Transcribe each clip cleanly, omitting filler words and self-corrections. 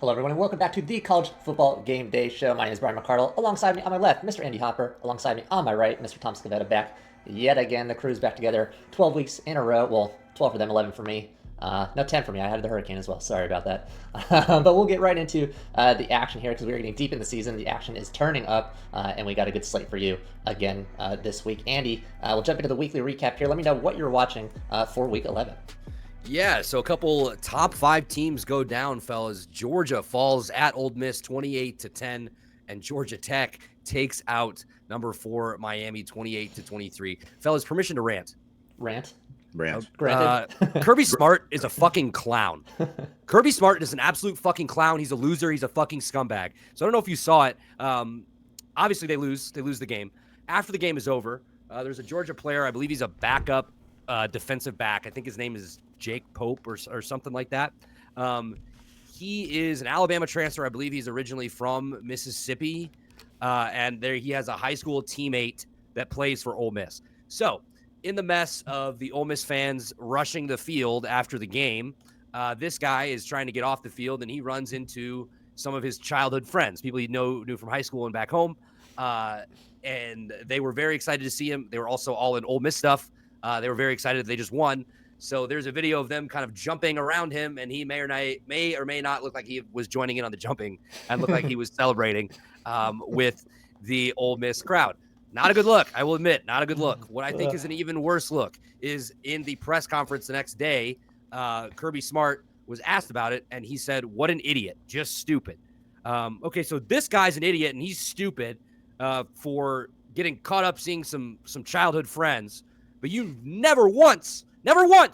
Hello, everyone, and welcome back to the College Football Game Day Show. My name is Brian McCardle. Alongside me on my left, Mr. Andy Hopper. Alongside me on my right, Mr. Tom Scavetta back yet again. The crew's back together 12 weeks in a row. Well, 12 for them, 11 for me. No, 10 for me. I had the hurricane as well. Sorry about that. But we'll get right into the action here because we're getting deep in the season. The action is turning up, and we got a good slate for you again this week. Andy, we'll jump into the weekly recap here. Let me know what you're watching for Week 11. Yeah, so a couple top 5 teams go down, fellas. Georgia falls at Ole Miss 28-10, and Georgia Tech takes out number 4 Miami 28-23. Fellas, permission to rant. Rant? Granted. Kirby Smart is a fucking clown. Kirby Smart is an absolute fucking clown. He's a loser. He's a fucking scumbag. So I don't know if you saw it. Obviously, they lose. They lose the game. After the game is over, there's a Georgia player. I believe he's a backup defensive back. I think his name is Jake Pope or something like that. He is an Alabama transfer. I believe he's originally from Mississippi. And there he has a high school teammate that plays for Ole Miss. So in the mess of the Ole Miss fans rushing the field after the game, this guy is trying to get off the field, and he runs into some of his childhood friends, people he knew from high school and back home. And they were very excited to see him. They were also all in Ole Miss stuff. They were very excited they just won. So there's a video of them kind of jumping around him, and he may or may not look like he was joining in on the jumping and look like he was celebrating with the Ole Miss crowd. Not a good look, I will admit, not a good look. What I think is an even worse look is in the press conference the next day, Kirby Smart was asked about it, and he said, "What an idiot, just stupid." Okay, so this guy's an idiot, and he's stupid for getting caught up seeing some childhood friends, but you never once,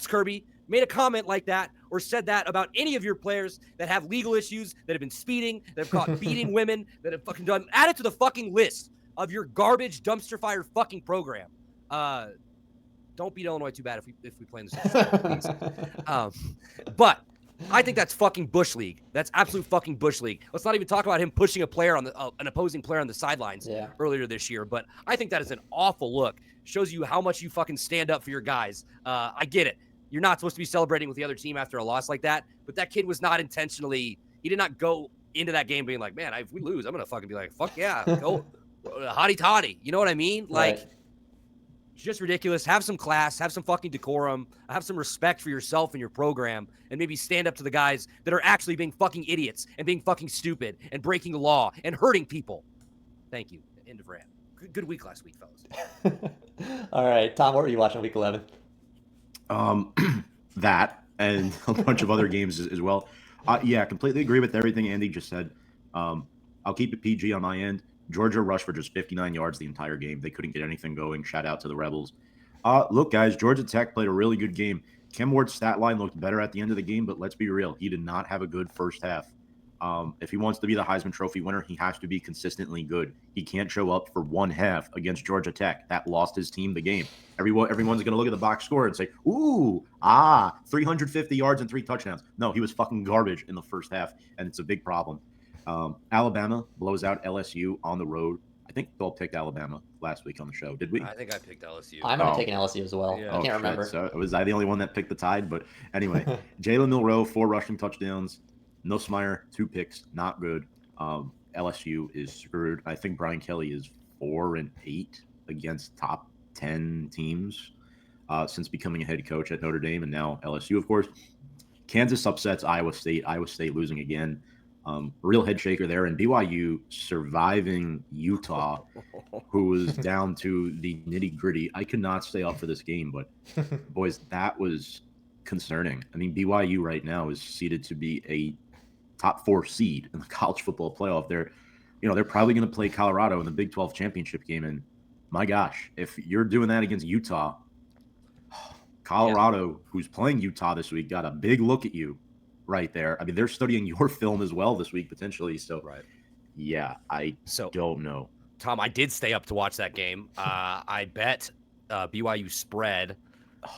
Kirby, made a comment like that or said that about any of your players that have legal issues, that have been speeding, that have caught beating women, that have fucking done. Add it to the fucking list of your garbage dumpster fire fucking program. Don't beat Illinois too bad if we play in the season, but I think that's fucking Bush League. That's absolute fucking Bush League. Let's not even talk about him pushing a player on an opposing player on the sidelines earlier this year. But I think that is an awful look. Shows you how much you fucking stand up for your guys. I get it. You're not supposed to be celebrating with the other team after a loss like that. But that kid was not intentionally. He did not go into that game being like, man, if we lose, I'm gonna fucking be like, fuck yeah, go hotty toddy. You know what I mean? Like. Right. Just ridiculous. Have some class, have some fucking decorum, have some respect for yourself and your program, and maybe stand up to the guys that are actually being fucking idiots and being fucking stupid and breaking the law and hurting people. Thank you. End of rant. Good week last week, fellas. All right, Tom, what were you watching Week 11? That and a bunch of other games as well. Yeah, completely agree with everything Andy just said. I'll keep it PG on my end. Georgia rushed for just 59 yards the entire game. They couldn't get anything going. Shout out to the Rebels. Look, guys, Georgia Tech played a really good game. Cam Ward's stat line looked better at the end of the game, but let's be real. He did not have a good first half. If he wants to be the Heisman Trophy winner, he has to be consistently good. He can't show up for one half against Georgia Tech. That lost his team the game. Everyone's going to look at the box score and say, 350 yards and 3 touchdowns. No, he was fucking garbage in the first half, and it's a big problem. Alabama blows out LSU on the road. I think Bill picked Alabama last week on the show. Did we? I think I picked LSU. I might have taken LSU as well. Yeah. I can't remember. So was I the only one that picked the Tide? But anyway, Jalen Milroe, 4 rushing touchdowns. Nussmeier, 2 picks. Not good. LSU is screwed. I think Brian Kelly is 4-8 against top 10 teams since becoming a head coach at Notre Dame and now LSU, of course. Kansas upsets Iowa State. Iowa State losing again. Real head shaker there, and BYU surviving Utah, who was down to the nitty gritty. I could not stay up for this game, but boys, that was concerning. I mean, BYU right now is seeded to be a top 4 seed in the college football playoff. They're probably going to play Colorado in the Big 12 championship game, and my gosh, if you're doing that against Utah, Colorado, who's playing Utah this week, got a big look at you. Right there. I mean, they're studying your film as well this week, potentially. So, yeah, I don't know. Tom, I did stay up to watch that game. I bet BYU spread,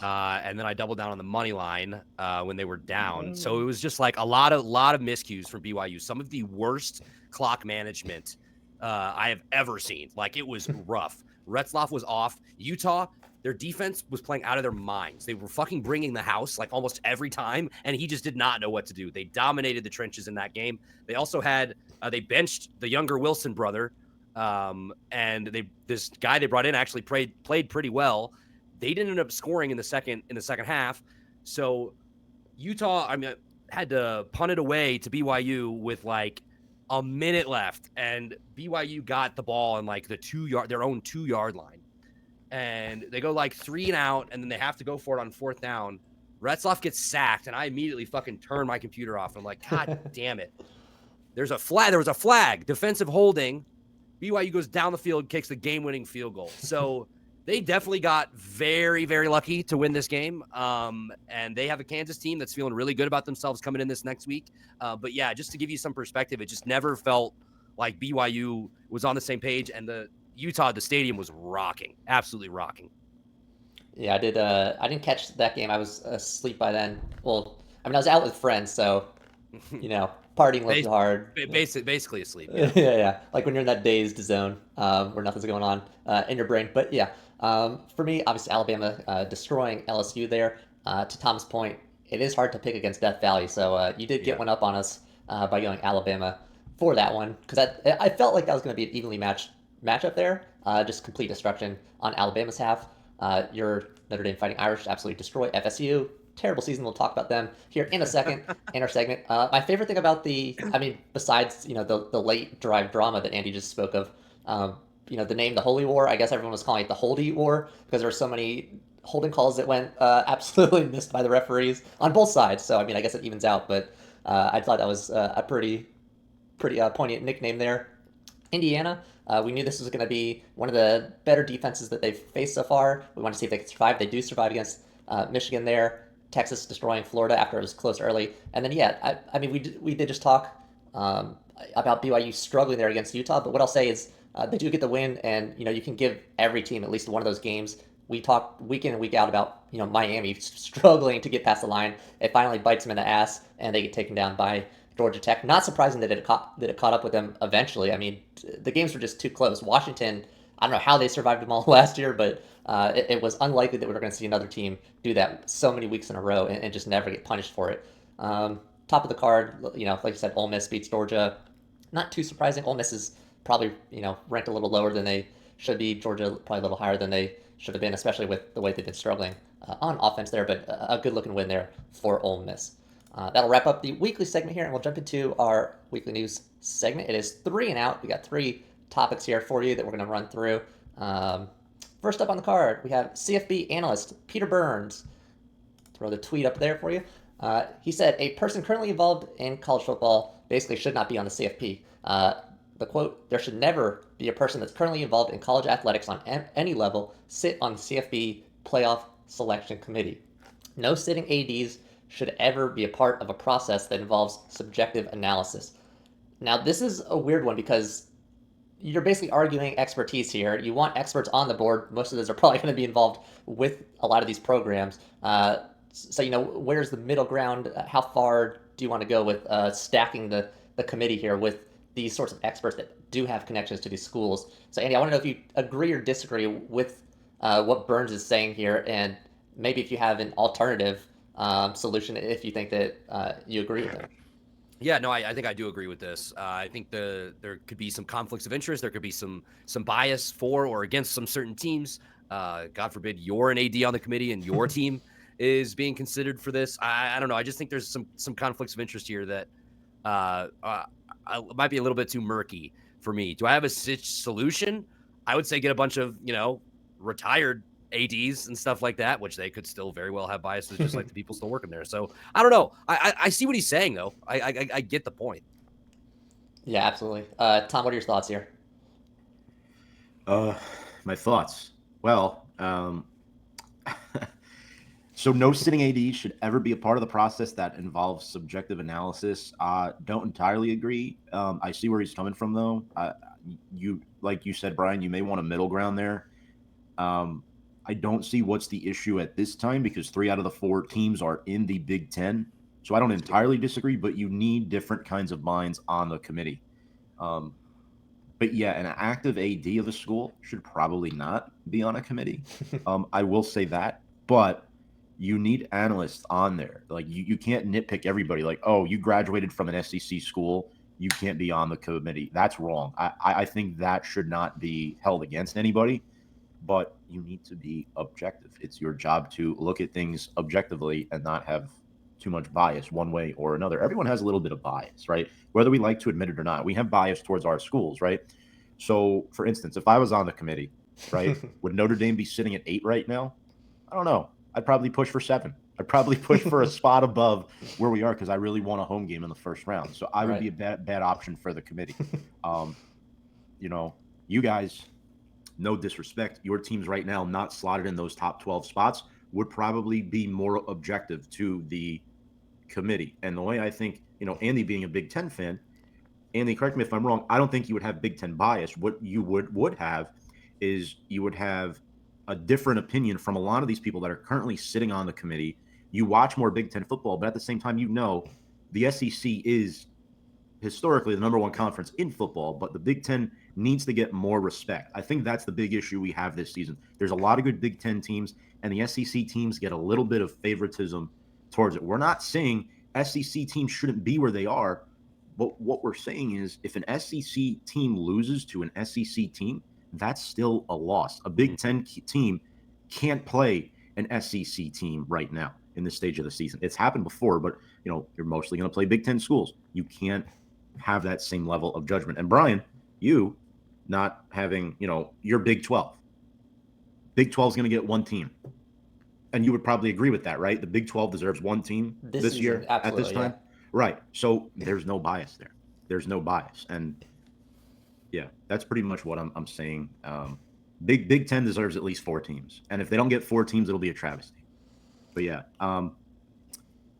and then I doubled down on the money line when they were down. So it was just like a lot of miscues from BYU. Some of the worst clock management I have ever seen. Like, it was rough. Retzlaff was off. Utah their defense was playing out of their minds. They were fucking bringing the house like almost every time, and he just did not know what to do. They dominated the trenches in that game. They also had they benched the younger Wilson brother, and this guy they brought in actually played pretty well. They didn't end up scoring in the second half, so Utah, I mean, had to punt it away to BYU with like a minute left, and BYU got the ball on like their own 2-yard line, and they go like 3 and out, and then they have to go for it on 4th down. Retzloff gets sacked, and I immediately fucking turn my computer off. I'm like, God damn it! There was a flag, defensive holding. BYU goes down the field, kicks the game-winning field goal. So they definitely got very, very lucky to win this game. And they have a Kansas team that's feeling really good about themselves coming in this next week. But yeah, just to give you some perspective, it just never felt like BYU was on the same page, and the stadium was rocking, absolutely rocking. Yeah, I did. I didn't catch that game. I was asleep by then. Well, I mean, I was out with friends, so partying was hard. Basically asleep. Yeah. yeah. Like when you're in that dazed zone where nothing's going on in your brain. But yeah, for me, obviously Alabama destroying LSU there. To Tom's point, it is hard to pick against Death Valley. So you did get one up on us by going Alabama for that one, because I felt like that was going to be an evenly matched matchup there. Just complete destruction on Alabama's half. Your Notre Dame Fighting Irish absolutely destroy FSU. Terrible season. We'll talk about them here in a second in our segment. My favorite thing about besides the late drive drama that Andy just spoke of, the name the Holy War. I guess everyone was calling it the Holdy War because there were so many holding calls that went absolutely missed by the referees on both sides. So I mean, I guess it evens out, but I thought that was a pretty poignant nickname there. Indiana, we knew this was going to be one of the better defenses that they've faced so far. We want to see if they can survive. They do survive against Michigan there. Texas destroying Florida after it was close early. And then, I mean, we did just talk about BYU struggling there against Utah. But what I'll say is they do get the win, and, you can give every team at least one of those games. We talk week in and week out about, Miami struggling to get past the line. It finally bites them in the ass, and they get taken down by Georgia Tech. Not surprising that it caught up with them eventually. I mean, the games were just too close. Washington, I don't know how they survived them all last year, but it was unlikely that we were going to see another team do that so many weeks in a row and just never get punished for it. Top of the card, like you said, Ole Miss beats Georgia. Not too surprising. Ole Miss is probably, ranked a little lower than they should be. Georgia probably a little higher than they should have been, especially with the way they've been struggling on offense there, but a good-looking win there for Ole Miss. That'll wrap up the weekly segment here, and we'll jump into our weekly news segment. It is 3 and Out. We got 3 topics here for you that we're going to run through. First up on the card, we have CFB analyst Peter Burns. Throw the tweet up there for you. He said, a person currently involved in college football basically should not be on the CFP. The quote, there should never be a person that's currently involved in college athletics on any level sit on the CFB Playoff Selection Committee. No sitting ADs should ever be a part of a process that involves subjective analysis. Now, this is a weird one because you're basically arguing expertise here. You want experts on the board. Most of those are probably going to be involved with a lot of these programs. So, where's the middle ground? How far do you want to go with stacking the committee here with these sorts of experts that do have connections to these schools? So, Andy, I want to know if you agree or disagree with what Burns is saying here, and maybe if you have an alternative solution, if you think that you agree with it. Yeah, no, I think I do agree with this. I think there could be some conflicts of interest. There could be some bias for or against some certain teams. God forbid you're an AD on the committee and your team is being considered for this. I don't know. I just think there's some conflicts of interest here that might be a little bit too murky for me. Do I have a solution? I would say get a bunch of retired ADs and stuff like that, which they could still very well have biases, just like the people still working there. So I don't know. I see what he's saying though. I get the point. Yeah, absolutely. Tom, what are your thoughts here? My thoughts. Well, so no sitting AD should ever be a part of the process that involves subjective analysis. Don't entirely agree. I see where he's coming from though. Like you said, Brian, you may want a middle ground there. I don't see what's the issue at this time because 3 out of the 4 teams are in the Big Ten. So I don't entirely disagree, but you need different kinds of minds on the committee. But yeah, an active AD of a school should probably not be on a committee. I will say that, but you need analysts on there. Like you can't nitpick everybody. Like, oh, you graduated from an SEC school, you can't be on the committee. That's wrong. I think that should not be held against anybody. But you need to be objective. It's your job to look at things objectively and not have too much bias one way or another. Everyone has a little bit of bias, right? Whether we like to admit it or not, we have bias towards our schools, right? So, for instance, if I was on the committee, right, would Notre Dame be sitting at 8 right now? I don't know. I'd probably push for 7. I'd probably push for a spot above where we are because I really want a home game in the first round. So I would be a bad option for the committee. You guys, no disrespect, your teams right now not slotted in those top 12 spots would probably be more objective to the committee. And the way I think, Andy being a Big Ten fan, Andy, correct me if I'm wrong, I don't think you would have Big Ten bias. What you would have is you would have a different opinion from a lot of these people that are currently sitting on the committee. You watch more Big Ten football, but at the same time, the SEC is historically the number one conference in football, but the Big Ten needs to get more respect. I think that's the big issue we have this season. There's a lot of good Big Ten teams, and the SEC teams get a little bit of favoritism towards it. We're not saying SEC teams shouldn't be where they are, but what we're saying is if an SEC team loses to an SEC team, that's still a loss. A Big Ten team can't play an SEC team right now in this stage of the season. It's happened before, but you're mostly going to play Big Ten schools. You can't have that same level of judgment. And Brian, you not having, your Big 12. Big 12 is going to get one team. And you would probably agree with that, right? The Big 12 deserves one team this year at this time. Yeah. Right. So there's no bias there. There's no bias. And yeah, that's pretty much what I'm saying. Big Ten deserves at least 4 teams. And if they don't get 4 teams, it'll be a travesty. But yeah,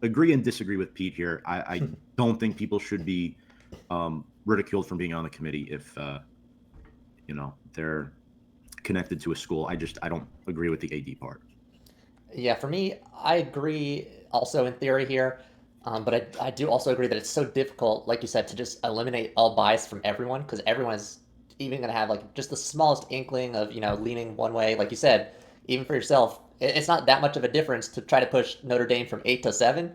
agree and disagree with Pete here. I don't think people should be ridiculed from being on the committee if, they're connected to a school. I don't agree with the AD part. Yeah, for me, I agree also in theory here. But I do also agree that it's so difficult, like you said, to just eliminate all bias from everyone because everyone is even going to have like just the smallest inkling of, leaning one way. Like you said, even for yourself, it's not that much of a difference to try to push Notre Dame from 8 to 7.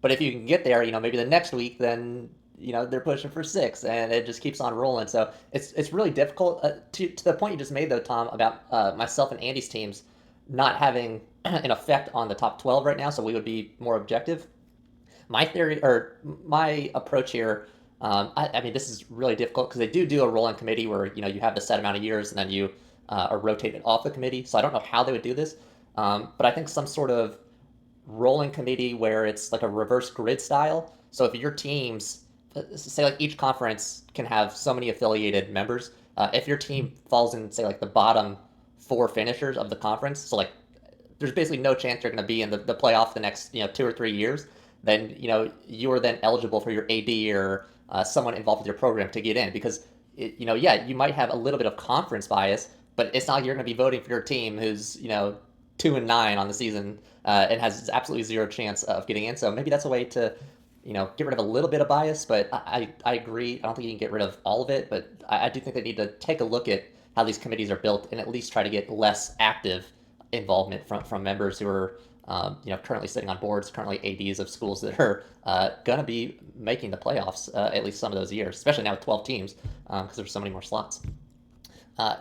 But if you can get there, maybe the next week, then, they're pushing for 6 and it just keeps on rolling. So it's really difficult to the point you just made, though, Tom, about myself and Andy's teams not having an effect on the top 12 right now. So we would be more objective. My theory or my approach here, I mean, this is really difficult because they do a rolling committee where, you have the set amount of years and then you are rotated off the committee. So I don't know how they would do this. But I think some sort of rolling committee where it's like a reverse grid style. So if your teams, say like each conference can have so many affiliated members. If your team falls in, say, like the bottom 4 finishers of the conference, so like there's basically no chance you're going to be in the playoff the next, 2 or 3 years, then, you are then eligible for your AD or someone involved with your program to get in because, you might have a little bit of conference bias, but it's not like you're going to be voting for your team who's, 2-9 on the season and has absolutely zero chance of getting in. So maybe that's a way to, get rid of a little bit of bias, but I agree. I don't think you can get rid of all of it, but I do think they need to take a look at how these committees are built and at least try to get less active involvement from members who are currently sitting on boards, currently ADs of schools that are going to be making the playoffs at least some of those years, especially now with 12 teams because there's so many more slots.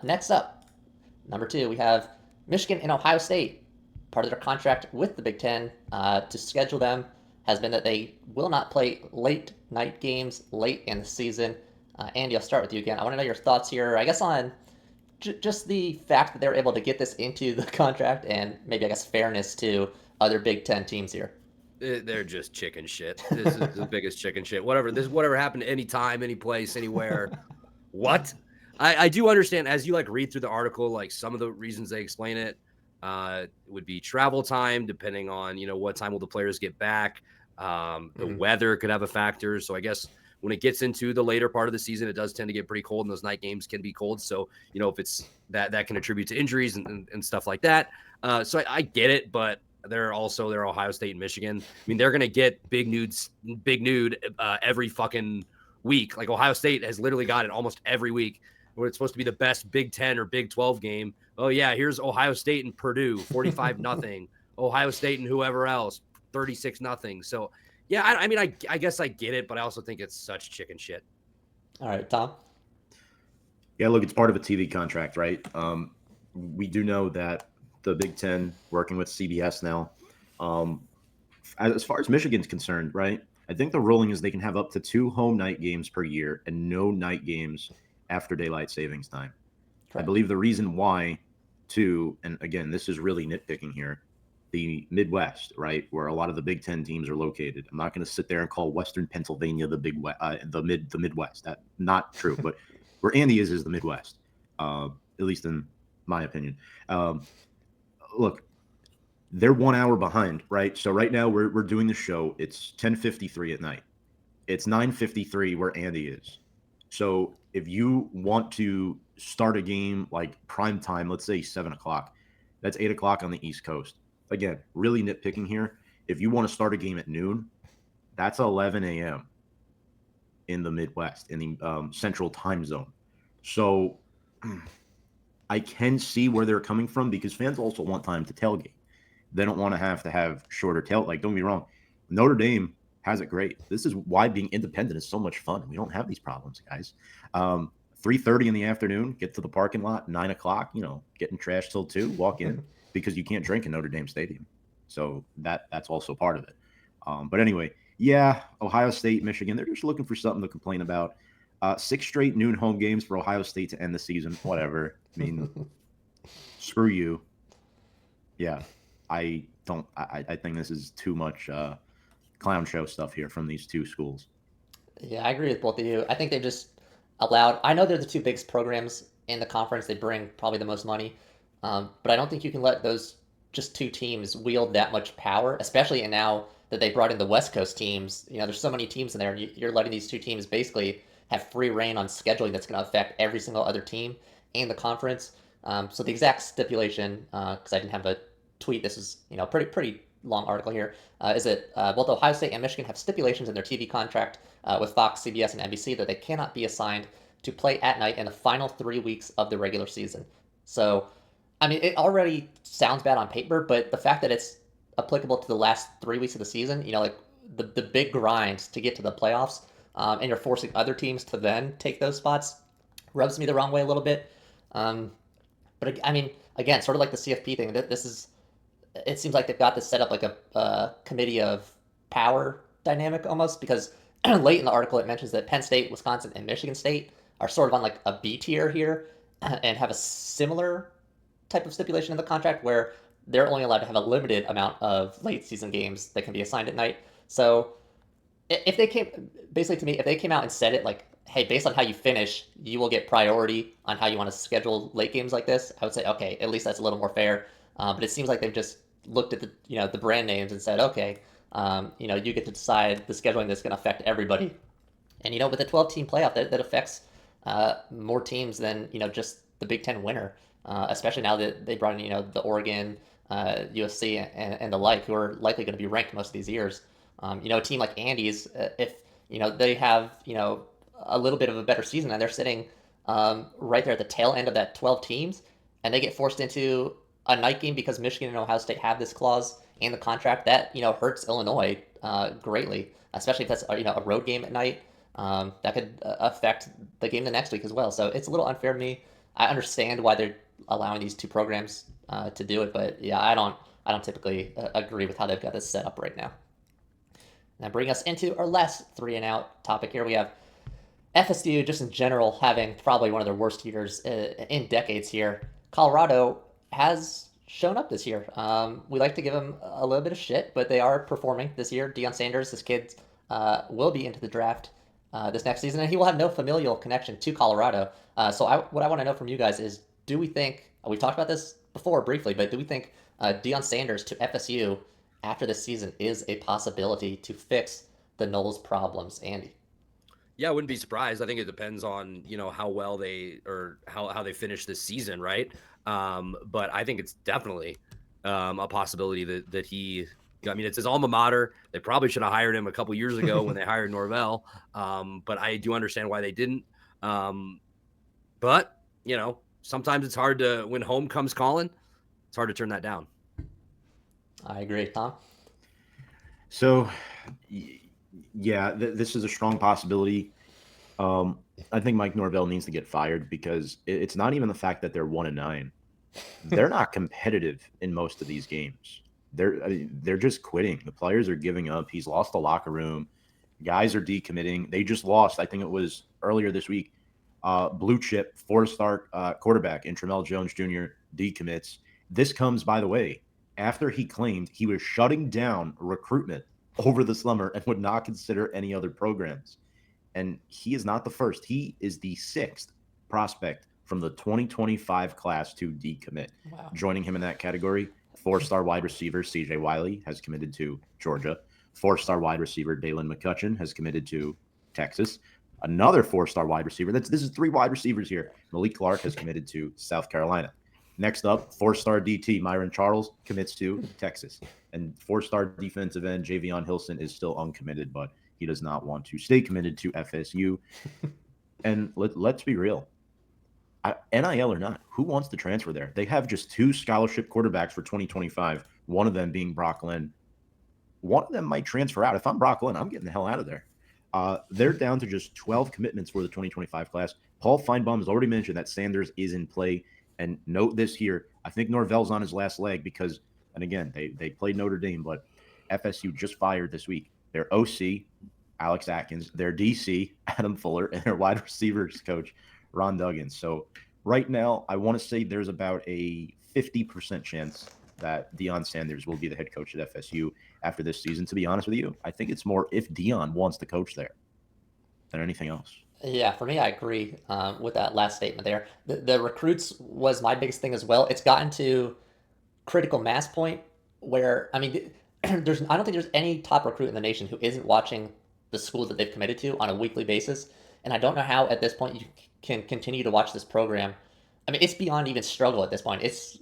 Next up, number 2, we have Michigan and Ohio State. Part of their contract with the Big Ten to schedule them has been that they will not play late night games late in the season. Andy, I'll start with you again. I want to know your thoughts here, I guess, on just the fact that they were able to get this into the contract and maybe, I guess, fairness to other Big Ten teams here. They're just chicken shit. This is the biggest chicken shit. Whatever happened any time, any place, anywhere. What? I do understand as you read through the article, some of the reasons they explain it would be travel time, depending on, what time will the players get back. The weather could have a factor. So I guess when it gets into the later part of the season, it does tend to get pretty cold and those night games can be cold. So, if it's that can attribute to injuries and stuff like that. So I get it, but they're Ohio State and Michigan. I mean, they're going to get big nude every fucking week. Like Ohio State has literally got it almost every week. where it's supposed to be the best Big 10 or Big 12 game. Oh yeah, here's Ohio State and Purdue, 45-0. Ohio State and whoever else, 36-0. So yeah, I mean, I guess I get it, but I also think it's such chicken shit. All right, Tom. Yeah, look, it's part of a TV contract, right? We do know that the Big Ten working with CBS now. As far as Michigan's concerned, right? I think the ruling is they can have up to 2 home night games per year and no night games after daylight savings time. Correct. I believe the reason why, too, and again, this is really nitpicking here, the Midwest, right, where a lot of the Big Ten teams are located. I'm not going to sit there and call Western Pennsylvania the Midwest. That's not true, but where Andy is the Midwest, at least in my opinion. Look, they're 1 hour behind, right? So right now we're doing the show. It's 10:53 at night. It's 9:53 where Andy is. So if you want to start a game like prime time, let's say 7 o'clock, that's 8 o'clock on the East Coast. Again, really nitpicking here. If you want to start a game at noon, that's 11 a.m. in the Midwest, in the Central Time Zone. So I can see where they're coming from because fans also want time to tailgate. They don't want to have shorter tail. Like, don't get me wrong, Notre Dame has it great. This is why being independent is so much fun. We don't have these problems, guys. 3:30 in the afternoon, get to the parking lot, 9 o'clock, getting trashed till 2, walk in because you can't drink in Notre Dame Stadium. So that's also part of it. But anyway, yeah, Ohio State, Michigan, they're just looking for something to complain about. 6 straight noon home games for Ohio State to end the season. Whatever. I mean, screw you. Yeah, I think this is too much clown show stuff here from these 2 schools. Yeah, I agree with both of you. I think they just allowed. I know they're the 2 biggest programs in the conference. They bring probably the most money, but I don't think you can let those just 2 teams wield that much power, especially now that they brought in the West Coast teams. There's so many teams in there, and you're letting these 2 teams basically have free reign on scheduling that's going to affect every single other team in the conference. So the exact stipulation, because I didn't have a tweet, this is pretty long article here, is that both Ohio State and Michigan have stipulations in their TV contract with Fox, CBS, and NBC that they cannot be assigned to play at night in the final 3 weeks of the regular season. So, I mean, it already sounds bad on paper, but the fact that it's applicable to the last 3 weeks of the season, like the big grind to get to the playoffs, and you're forcing other teams to then take those spots, rubs me the wrong way a little bit. But I mean, again, sort of like the CFP thing, it seems like they've got this set up like a committee of power dynamic almost, because late in the article it mentions that Penn State, Wisconsin, and Michigan State are sort of on like a B tier here and have a similar type of stipulation in the contract where they're only allowed to have a limited amount of late season games that can be assigned at night. So if they came out and said it like, hey, based on how you finish, you will get priority on how you want to schedule late games like this, I would say, okay, at least that's a little more fair. But it seems like they've just looked at the brand names and said, okay, you get to decide the scheduling that's going to affect everybody. And with a 12-team playoff, that affects more teams than just the Big Ten winner, especially now that they brought in the Oregon, USC, and the like, who are likely going to be ranked most of these years. A team like Andy's, if they have a little bit of a better season and they're sitting right there at the tail end of that 12 teams, and they get forced into a night game because Michigan and Ohio State have this clause in the contract, that hurts Illinois greatly, especially if that's a road game at night. That could affect the game the next week as well. So it's a little unfair to me. I understand why they're allowing these 2 programs to do it, but yeah, I don't typically agree with how they've got this set up right now. Now bring us into our last 3 and out topic here. We have FSU, just in general, having probably one of their worst years in decades here. Colorado has shown up this year. We like to give them a little bit of shit, but they are performing this year. Deion Sanders, this kid, will be into the draft this next season, and he will have no familial connection to Colorado. So what I want to know from you guys is, do we think, we've talked about this before briefly, but do we think Deion Sanders to FSU after this season is a possibility to fix the Noles problems, Andy? Yeah, I wouldn't be surprised. I think it depends on, how well how they finish this season, right? But I think it's definitely a possibility that he, it's his alma mater. They probably should have hired him a couple years ago when they hired Norvell. But I do understand why they didn't. But But, sometimes it's hard to, when home comes calling, it's hard to turn that down. I agree. Tom? So, yeah, this is a strong possibility. I think Mike Norvell needs to get fired because it's not even the fact that they're 1-9. They're not competitive in most of these games. They're just quitting. The players are giving up. He's lost the locker room. Guys are decommitting. They just lost, I think it was earlier this week, blue chip 4-star quarterback Intramel Jones Jr. decommits. This comes, by the way, after he claimed he was shutting down recruitment over the summer and would not consider any other programs. And he is not the first. He is the 6th prospect from the 2025 class to decommit. Wow. Joining him in that category, 4-star wide receiver CJ Wiley has committed to Georgia. 4-star wide receiver Dalen McCutcheon has committed to Texas. Another 4-star wide receiver. This is 3 wide receivers here. Malik Clark has committed to South Carolina. Next up, 4-star DT Myron Charles commits to Texas. And 4-star defensive end Javion Hilson is still uncommitted, but he does not want to stay committed to FSU. And let's be real. NIL or not, who wants to transfer there? They have just 2 scholarship quarterbacks for 2025, one of them being Brock Lynn. One of them might transfer out. If I'm Brock Lynn, I'm getting the hell out of there. They're down to just 12 commitments for the 2025 class. Paul Feinbaum has already mentioned that Sanders is in play. And note this here, I think Norvell's on his last leg because, and again, they played Notre Dame, but FSU just fired this week their OC, Alex Atkins, their DC, Adam Fuller, and their wide receivers coach, Ron Duggan. So right now, I want to say there's about a 50% chance that Deion Sanders will be the head coach at FSU after this season. To be honest with you, I think it's more if Deion wants to coach there than anything else. Yeah, for me, I agree with that last statement there. The recruits was my biggest thing as well. It's gotten to critical mass point where, I mean, I don't think there's any top recruit in the nation who isn't watching the school that they've committed to on a weekly basis. And I don't know how at this point you can continue to watch this program. I mean, it's beyond even struggle at this point. It's,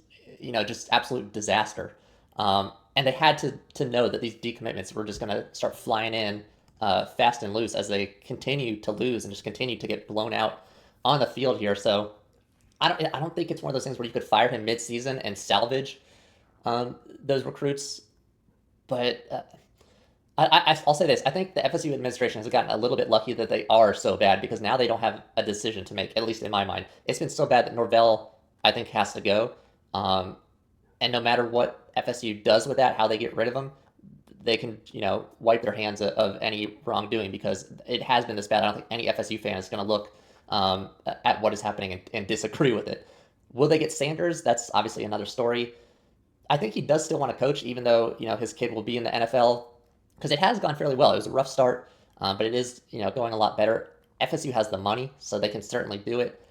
just absolute disaster. And they had to know that these decommitments were just going to start flying in fast and loose as they continue to lose and just continue to get blown out on the field here. So I don't think it's one of those things where you could fire him mid-season and salvage those recruits. But I'll say this. I think the FSU administration has gotten a little bit lucky that they are so bad because now they don't have a decision to make, at least in my mind. It's been so bad that Norvell, I think, has to go. And no matter what FSU does with that, how they get rid of him, they can, wipe their hands of any wrongdoing because it has been this bad. I don't think any FSU fan is going to look at what is happening and disagree with it. Will they get Sanders? That's obviously another story. I think he does still want to coach, even though, his kid will be in the NFL because it has gone fairly well. It was a rough start, but it is, going a lot better. FSU has the money, so they can certainly do it.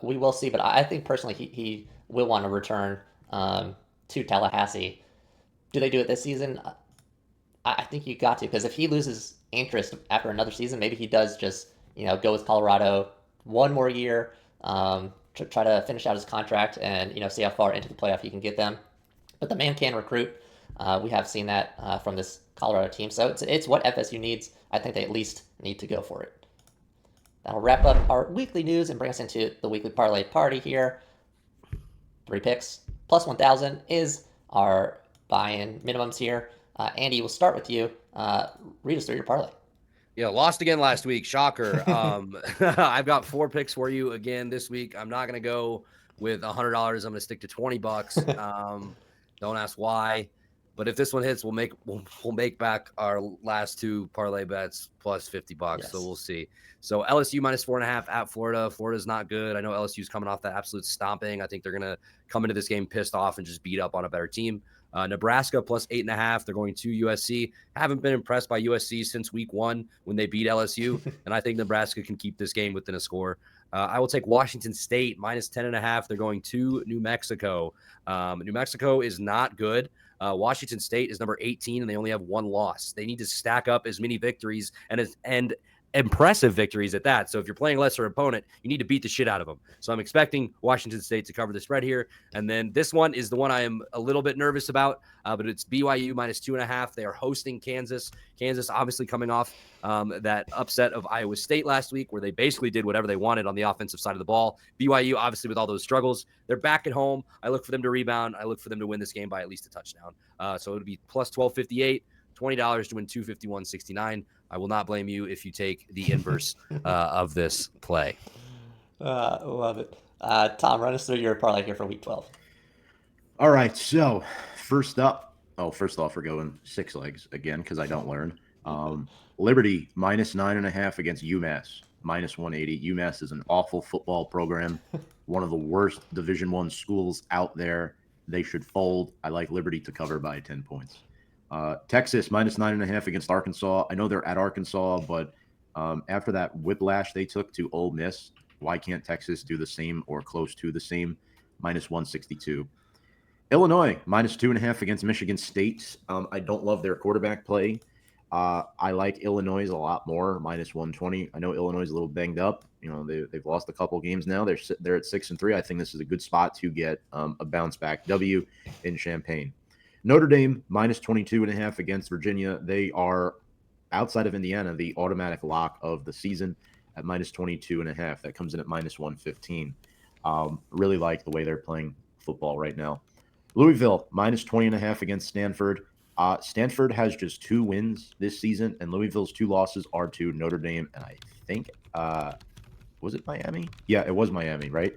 We will see, but I think personally he will want to return to Tallahassee. Do they do it this season? I think you got to, because if he loses interest after another season, maybe he does just, go with Colorado one more year, to try to finish out his contract and, see how far into the playoff he can get them. But the man can recruit. We have seen that from this Colorado team. So it's what FSU needs. I think they at least need to go for it. That'll wrap up our weekly news and bring us into the weekly parlay party here. 3 picks plus 1,000 is our buy-in minimums here. Andy, we'll start with you. Read us through your parlay. Yeah, lost again last week. Shocker. I've got 4 picks for you again this week. I'm not going to go with $100. I'm going to stick to $20. Don't ask why. But if this one hits, we'll make back our last 2 parlay bets plus $50. Yes. So we'll see. So LSU minus 4.5 at Florida. Florida's not good. I know LSU's coming off that absolute stomping. I think they're going to come into this game pissed off and just beat up on a better team. Nebraska plus 8.5. They're going to USC. Haven't been impressed by USC since week 1 when they beat LSU. And I think Nebraska can keep this game within a score. I will take Washington State minus 10.5. They're going to New Mexico. New Mexico is not good. Washington State is number 18, and they only have 1 loss. They need to stack up as many victories and impressive victories at that. So if you're playing a lesser opponent, you need to beat the shit out of them. So I'm expecting Washington State to cover the spread here. And then this one is the one I am a little bit nervous about, but it's BYU -2.5. They are hosting Kansas. Kansas obviously coming off that upset of Iowa State last week, where they basically did whatever they wanted on the offensive side of the ball. BYU, obviously, with all those struggles, they're back at home. I look for them to rebound. I look for them to win this game by at least a touchdown. So it would be plus 1258, $20 to win 251.69. I will not blame you if you take the inverse of this play. Love it. Tom, run us through your parlay here for week 12. All right. So first off, we're going 6 legs again because I don't learn. Liberty -9.5 against UMass, -180. UMass is an awful football program, one of the worst Division I schools out there. They should fold. I like Liberty to cover by 10 points. Texas -9.5 against Arkansas. I know they're at Arkansas, but after that whiplash they took to Ole Miss, why can't Texas do the same or close to the same? -162. Illinois -2.5 against Michigan State. I don't love their quarterback play. I like Illinois a lot more, -120. I know Illinois is a little banged up. They've lost a couple games now. They're at 6-3. I think this is a good spot to get a bounce back W in Champaign. Notre Dame -22.5 against Virginia. They are, outside of Indiana, the automatic lock of the season at -22.5. That comes in at -115. Really like the way they're playing football right now. Louisville -20.5 against Stanford. Stanford has just 2 wins this season, and Louisville's 2 losses are to Notre Dame, and I think was it Miami? Yeah, it was Miami, right?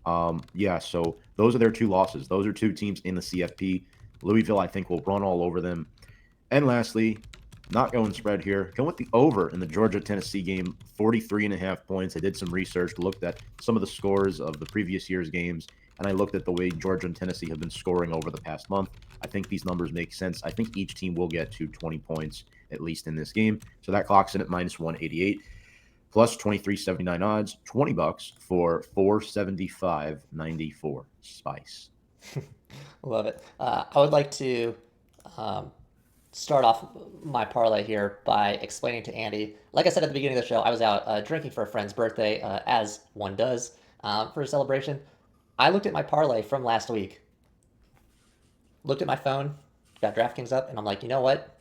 So those are their 2 losses. Those are 2 teams in the CFP. Louisville, I think, will run all over them. And lastly, not going spread here, going with the over in the Georgia-Tennessee game, 43.5 points. I did some research, looked at some of the scores of the previous year's games, and I looked at the way Georgia and Tennessee have been scoring over the past month. I think these numbers make sense. I think each team will get to 20 points, at least in this game. So that clocks in at -188, plus 23.79 odds, $20 for 475.94. Spice. Love it. I would like to start off my parlay here by explaining to Andy. Like I said at the beginning of the show, I was out drinking for a friend's birthday, as one does, for a celebration. I looked at my parlay from last week, looked at my phone, got DraftKings up, and I'm like, you know what?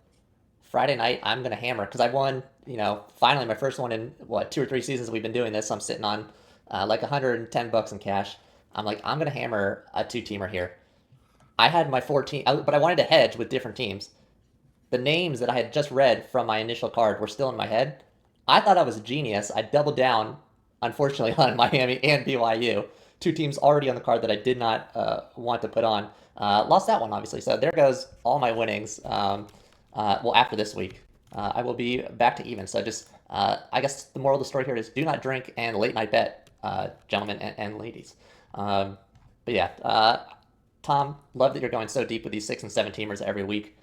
Friday night, I'm going to hammer, because I won, finally my first one in, 2 or 3 seasons we've been doing this. I'm sitting on like $110 in cash. I'm like, I'm going to hammer a 2-teamer here. I had my 14, but I wanted to hedge with different teams. The names that I had just read from my initial card were still in my head. I thought I was a genius. I doubled down, unfortunately, on Miami and BYU. 2 teams already on the card that I did not want to put on. Lost that one, obviously. So there goes all my winnings. After this week, I will be back to even. So just, I guess the moral of the story here is do not drink and late night bet, gentlemen and ladies. Tom, love that you're going so deep with these 6 and 7 teamers every week.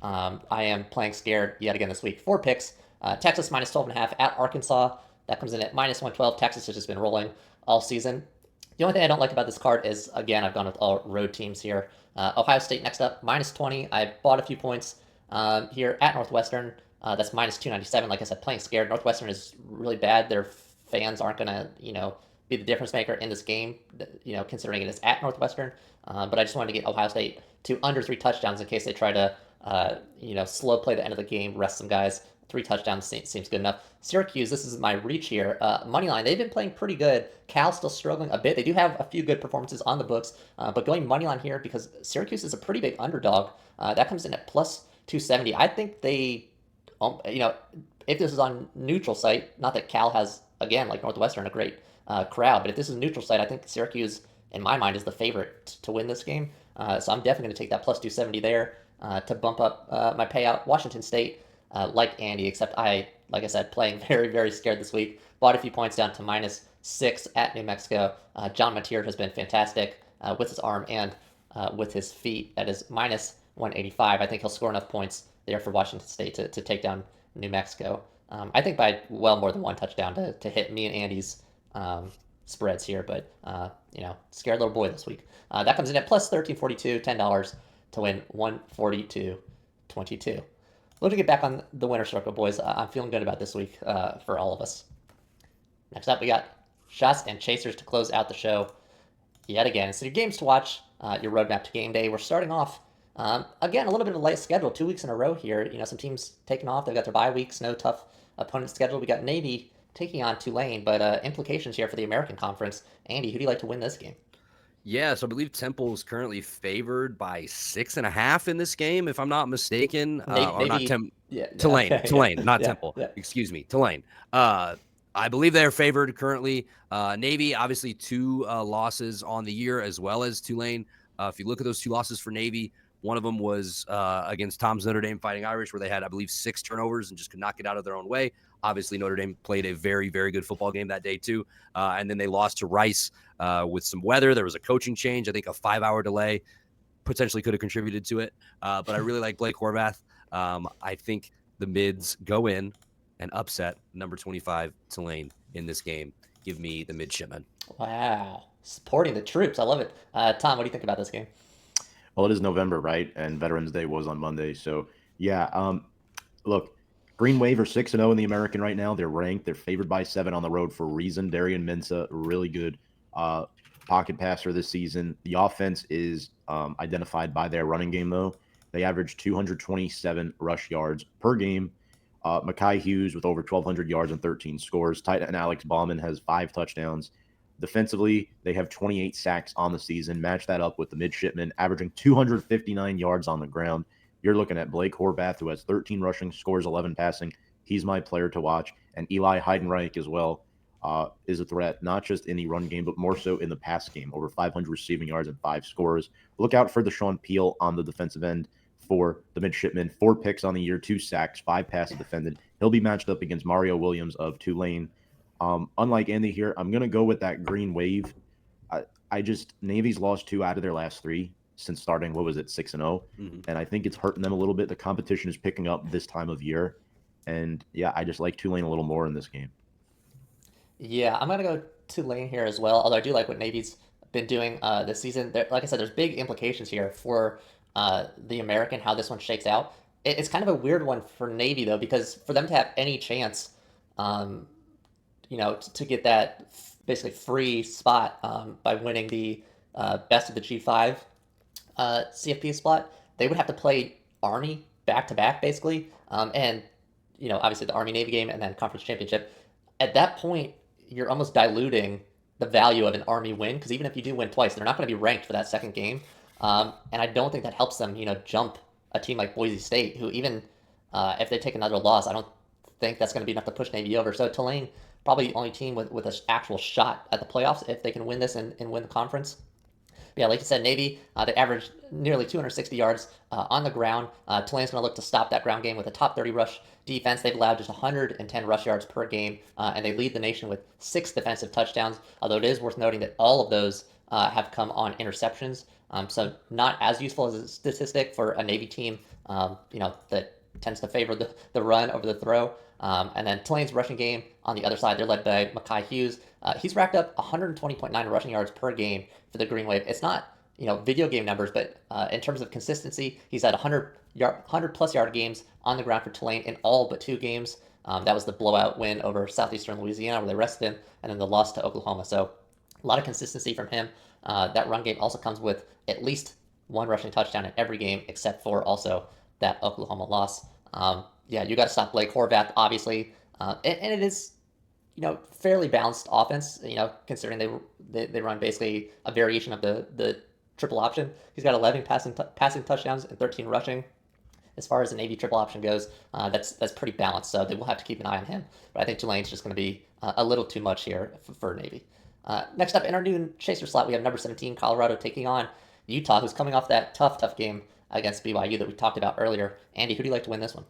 I am playing scared yet again this week. 4 picks. Texas -12.5 at Arkansas. That comes in at -112. Texas has just been rolling all season. The only thing I don't like about this card is, again, I've gone with all road teams here. Ohio State next up, -20. I bought a few points here at Northwestern. That's -297. Like I said, playing scared. Northwestern is really bad. Their fans aren't going to, be the difference maker in this game, considering it is at Northwestern. But I just wanted to get Ohio State to under 3 touchdowns in case they try to, slow play the end of the game, rest some guys. 3 touchdowns seems good enough. Syracuse, this is my reach here. Moneyline, they've been playing pretty good. Cal's still struggling a bit. They do have a few good performances on the books, but going moneyline here because Syracuse is a pretty big underdog. That comes in at plus 270. I think they, if this is on neutral site, not that Cal has, again, like Northwestern, a great crowd, but if this is neutral site, I think Syracuse, in my mind, is the favorite to win this game. So I'm definitely going to take that plus 270 there to bump up my payout. Washington State, like Andy, except like I said, playing very, very scared this week. Bought a few points down to -6 at New Mexico. John Mateer has been fantastic with his arm and with his feet. That is -185. I think he'll score enough points there for Washington State to take down New Mexico. I think by well more than 1 touchdown to hit me and Andy's spreads here, but scared little boy this week. That comes in at plus 1342, $10 to win 142.22. We'll get back on the winner circle, boys. I'm feeling good about this week for all of us. Next up, we got shots and chasers to close out the show yet again. So your games to watch, your roadmap to game day. We're starting off, again, a little bit of a light schedule, 2 weeks in a row here. Some teams taking off. They've got their bye weeks, no tough opponent schedule. We got Navy taking on Tulane, but implications here for the American Conference. Andy, who do you like to win this game? Yeah, so I believe Temple is currently favored by 6.5 in this game, if I'm not mistaken. Or not Tulane, okay, Tulane, not yeah, Temple. yeah. Excuse me, Tulane. I believe they're favored currently. Navy, obviously 2 losses on the year, as well as Tulane. If you look at those 2 losses for Navy, one of them was against Tom's Notre Dame Fighting Irish, where they had, I believe, 6 turnovers and just could not get out of their own way. Obviously, Notre Dame played a very, very good football game that day, too. And then they lost to Rice with some weather. There was a coaching change. I think a 5-hour delay potentially could have contributed to it. But I really like Blake Horvath. I think the mids go in and upset number 25 Tulane in this game. Give me the midshipmen. Wow. Supporting the troops. I love it. Tom, what do you think about this game? Well, it is November, right? And Veterans Day was on Monday. So, yeah, look, Green Wave are 6-0 in the American right now. They're ranked. They're favored by 7 on the road for a reason. Darian Mensah, really good pocket passer this season. The offense is identified by their running game, though. They average 227 rush yards per game. Mekhi Hughes with over 1,200 yards and 13 scores. Tight end Alex Bauman has 5 touchdowns. Defensively, they have 28 sacks on the season. Match that up with the midshipmen, averaging 259 yards on the ground. You're looking at Blake Horvath, who has 13 rushing, scores 11 passing. He's my player to watch. And Eli Heidenreich as well is a threat, not just in the run game, but more so in the pass game. Over 500 receiving yards and 5 scores. Look out for Deshaun Peel on the defensive end for the midshipmen. 4 picks on the year, 2 sacks, 5 passes defended. He'll be matched up against Mario Williams of Tulane. Unlike Andy here, I'm going to go with that Green Wave. Navy's lost 2 out of their last 3 since starting, 6-0. Mm-hmm. And I think it's hurting them a little bit. The competition is picking up this time of year. And, yeah, I just like Tulane a little more in this game. Yeah, I'm going to go Tulane here as well, although I do like what Navy's been doing this season. Like I said, there's big implications here for the American, how this one shakes out. It's kind of a weird one for Navy, though, because for them to have any chance to get that basically free spot by winning the best of the G5 CFP spot, they would have to play Army back-to-back, basically. And, obviously the Army-Navy game and then conference championship. At that point, you're almost diluting the value of an Army win, because even if you do win twice, they're not going to be ranked for that second game. And I don't think that helps them, jump a team like Boise State, who even if they take another loss, I don't think that's going to be enough to push Navy over. So Tulane, probably the only team with an actual shot at the playoffs if they can win this and win the conference. But yeah, like you said, Navy, they averaged nearly 260 yards on the ground. Tulane's going to look to stop that ground game with a top 30 rush defense. They've allowed just 110 rush yards per game, and they lead the nation with 6 defensive touchdowns, although it is worth noting that all of those have come on interceptions. So not as useful as a statistic for a Navy team, that tends to favor the run over the throw. And then Tulane's rushing game on the other side, they're led by Mekhi Hughes. He's racked up 120.9 rushing yards per game for the Green Wave. It's not, video game numbers, but in terms of consistency, he's had 100 plus yard games on the ground for Tulane in all but 2 games. That was the blowout win over Southeastern Louisiana, where they rested him, and then the loss to Oklahoma. So a lot of consistency from him. That run game also comes with at least 1 rushing touchdown in every game, except for also that Oklahoma loss. Yeah, you got to stop Blake Horvath, obviously, and it is, fairly balanced offense. Considering they run basically a variation of the triple option. He's got 11 passing touchdowns and 13 rushing. As far as the Navy triple option goes, that's pretty balanced. So they will have to keep an eye on him. But I think Tulane's just going to be a little too much here for Navy. Next up, in our new chaser slot, we have number 17 Colorado taking on Utah, who's coming off that tough game against BYU that we talked about earlier. Andy, who do you like to win this one?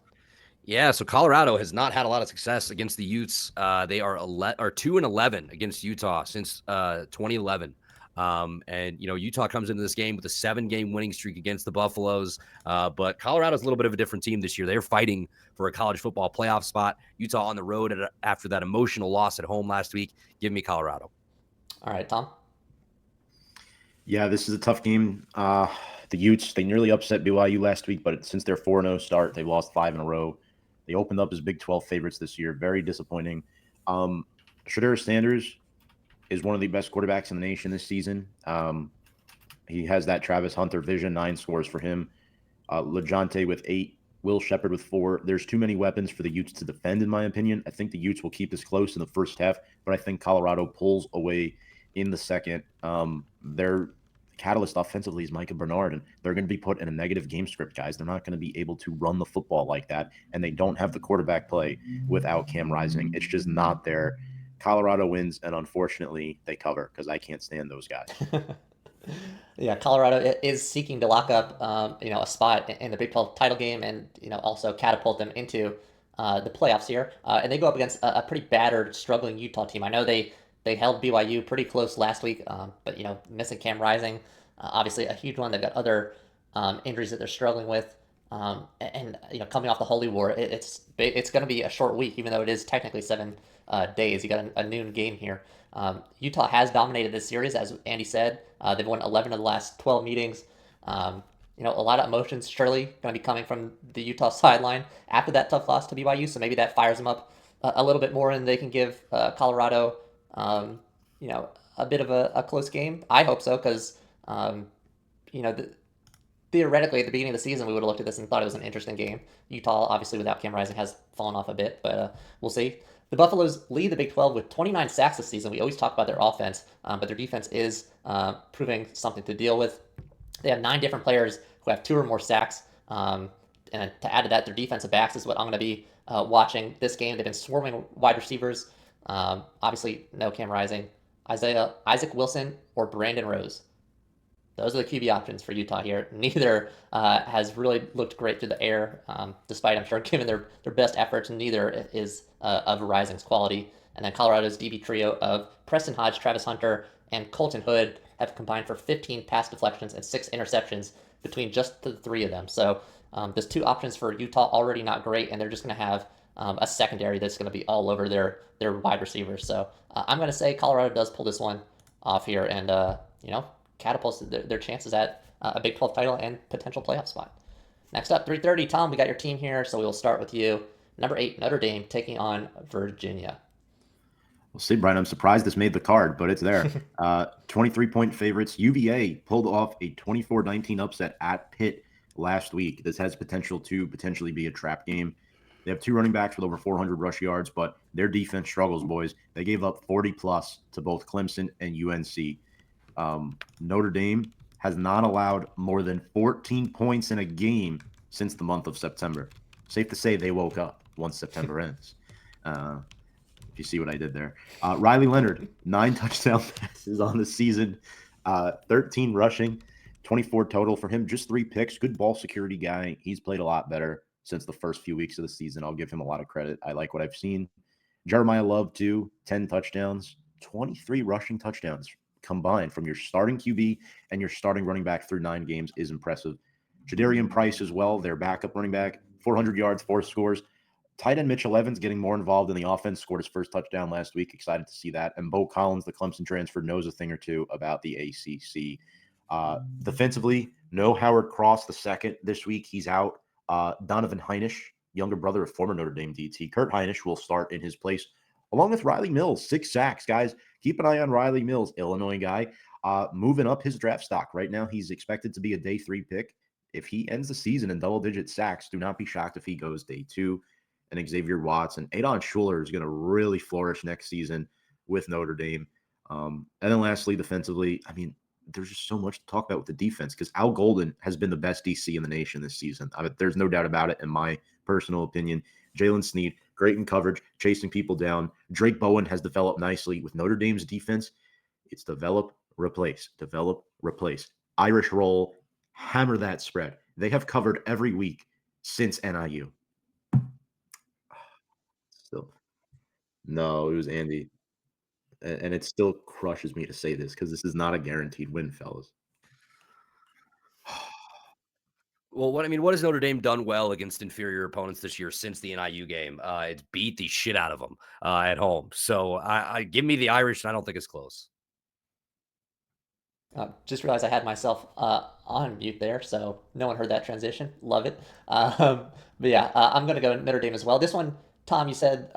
Yeah, so Colorado has not had a lot of success against the Utes. They are 2-11 against Utah since 2011. And Utah comes into this game with a 7-game winning streak against the Buffaloes. But Colorado's a little bit of a different team this year. They're fighting for a college football playoff spot. Utah on the road after that emotional loss at home last week. Give me Colorado. All right, Tom. Yeah, this is a tough game. The Utes, they nearly upset BYU last week, but since their 4-0 start, they've lost 5 in a row. They opened up as Big 12 favorites this year. Very disappointing. Shedeur Sanders is one of the best quarterbacks in the nation this season. He has that Travis Hunter vision, 9 scores for him. LeJonte with 8, Will Shepherd with 4. There's too many weapons for the Utes to defend, in my opinion. I think the Utes will keep this close in the first half, but I think Colorado pulls away in the second. Their catalyst offensively is Micah Bernard, and they're going to be put in a negative game script, guys. They're not going to be able to run the football like that, and they don't have the quarterback play without Cam Rising. It's just not there. Colorado wins, and unfortunately, they cover because I can't stand those guys. Yeah, Colorado is seeking to lock up, a spot in the Big 12 title game, and also catapult them into the playoffs here. And they go up against a pretty battered, struggling Utah team. I know they held BYU pretty close last week, but missing Cam Rising, obviously a huge one. They've got other injuries that they're struggling with, and coming off the Holy War, it's going to be a short week, even though it is technically 7 days. You got a noon game here. Utah has dominated this series, as Andy said. They've won 11 of the last 12 meetings. A lot of emotions surely going to be coming from the Utah sideline after that tough loss to BYU, so maybe that fires them up a little bit more, and they can give Colorado, a bit of a close game. I hope so, because, theoretically, at the beginning of the season, we would have looked at this and thought it was an interesting game. Utah, obviously, without Cam Rising, has fallen off a bit, but we'll see. The Buffaloes lead the Big 12 with 29 sacks this season. We always talk about their offense, but their defense is proving something to deal with. They have 9 different players who have 2 or more sacks. And to add to that, their defensive backs is what I'm going to be watching this game. They've been swarming wide receivers. Obviously, no Cam Rising. Isaac Wilson or Brandon Rose. Those are the QB options for Utah here. Neither has really looked great through the air, despite, I'm sure, giving their best efforts. Neither is of Rising's quality. And then Colorado's DB trio of Preston Hodge, Travis Hunter, and Colton Hood have combined for 15 pass deflections and 6 interceptions between just the 3 of them. So there's 2 options for Utah, already not great, and they're just going to have a secondary that's going to be all over their wide receivers. So I'm going to say Colorado does pull this one off here, and catapults their chances at a Big 12 title and potential playoff spot. Next up, 3:30. Tom, we got your team here, so we'll start with you. Number 8, Notre Dame taking on Virginia. We'll see, Brian. I'm surprised this made the card, but it's there. 23-point favorites. UVA pulled off a 24-19 upset at Pitt last week. This has potential to potentially be a trap game. They have 2 running backs with over 400 rush yards, but their defense struggles, boys. They gave up 40-plus to both Clemson and UNC. Notre Dame has not allowed more than 14 points in a game since the month of September. Safe to say they woke up once September ends. If you see what I did there. Riley Leonard, 9 touchdown passes on the season, 13 rushing, 24 total for him, just 3 picks. Good ball security guy. He's played a lot better since the first few weeks of the season. I'll give him a lot of credit. I like what I've seen. Jeremiah Love, too, 10 touchdowns, 23 rushing touchdowns combined from your starting QB and your starting running back through 9 games is impressive. Jadarian Price as well, their backup running back, 400 yards, 4 scores. Tight end Mitchell Evans getting more involved in the offense, scored his first touchdown last week. Excited to see that. And Bo Collins, the Clemson transfer, knows a thing or two about the ACC. Defensively, no Howard Cross II this week. He's out. Donovan Heinisch, younger brother of former Notre Dame DT. Kurt Heinisch will start in his place, along with Riley Mills, 6 sacks. Guys, keep an eye on Riley Mills, Illinois guy, moving up his draft stock. Right now, he's expected to be a day 3 pick. If he ends the season in double-digit sacks, do not be shocked if he goes day 2. And Xavier Watts and Adon Schuler is going to really flourish next season with Notre Dame. And then lastly, defensively, I mean, there's just so much to talk about with the defense because Al Golden has been the best DC in the nation this season. There's no doubt about it, in my personal opinion. Jalen Snead, great in coverage, chasing people down. Drake Bowen has developed nicely with Notre Dame's defense. It's develop, replace, develop, replace. Irish roll, hammer that spread. They have covered every week since NIU. Still, no, it was Andy. And it still crushes me to say this because this is not a guaranteed win, fellas. Well, what has Notre Dame done well against inferior opponents this year since the NIU game? It's beat the shit out of them at home. So I give me the Irish, and I don't think it's close. Just realized I had myself on mute there, so no one heard that transition. Love it. But yeah, I'm going to go Notre Dame as well. This one, Tom, you said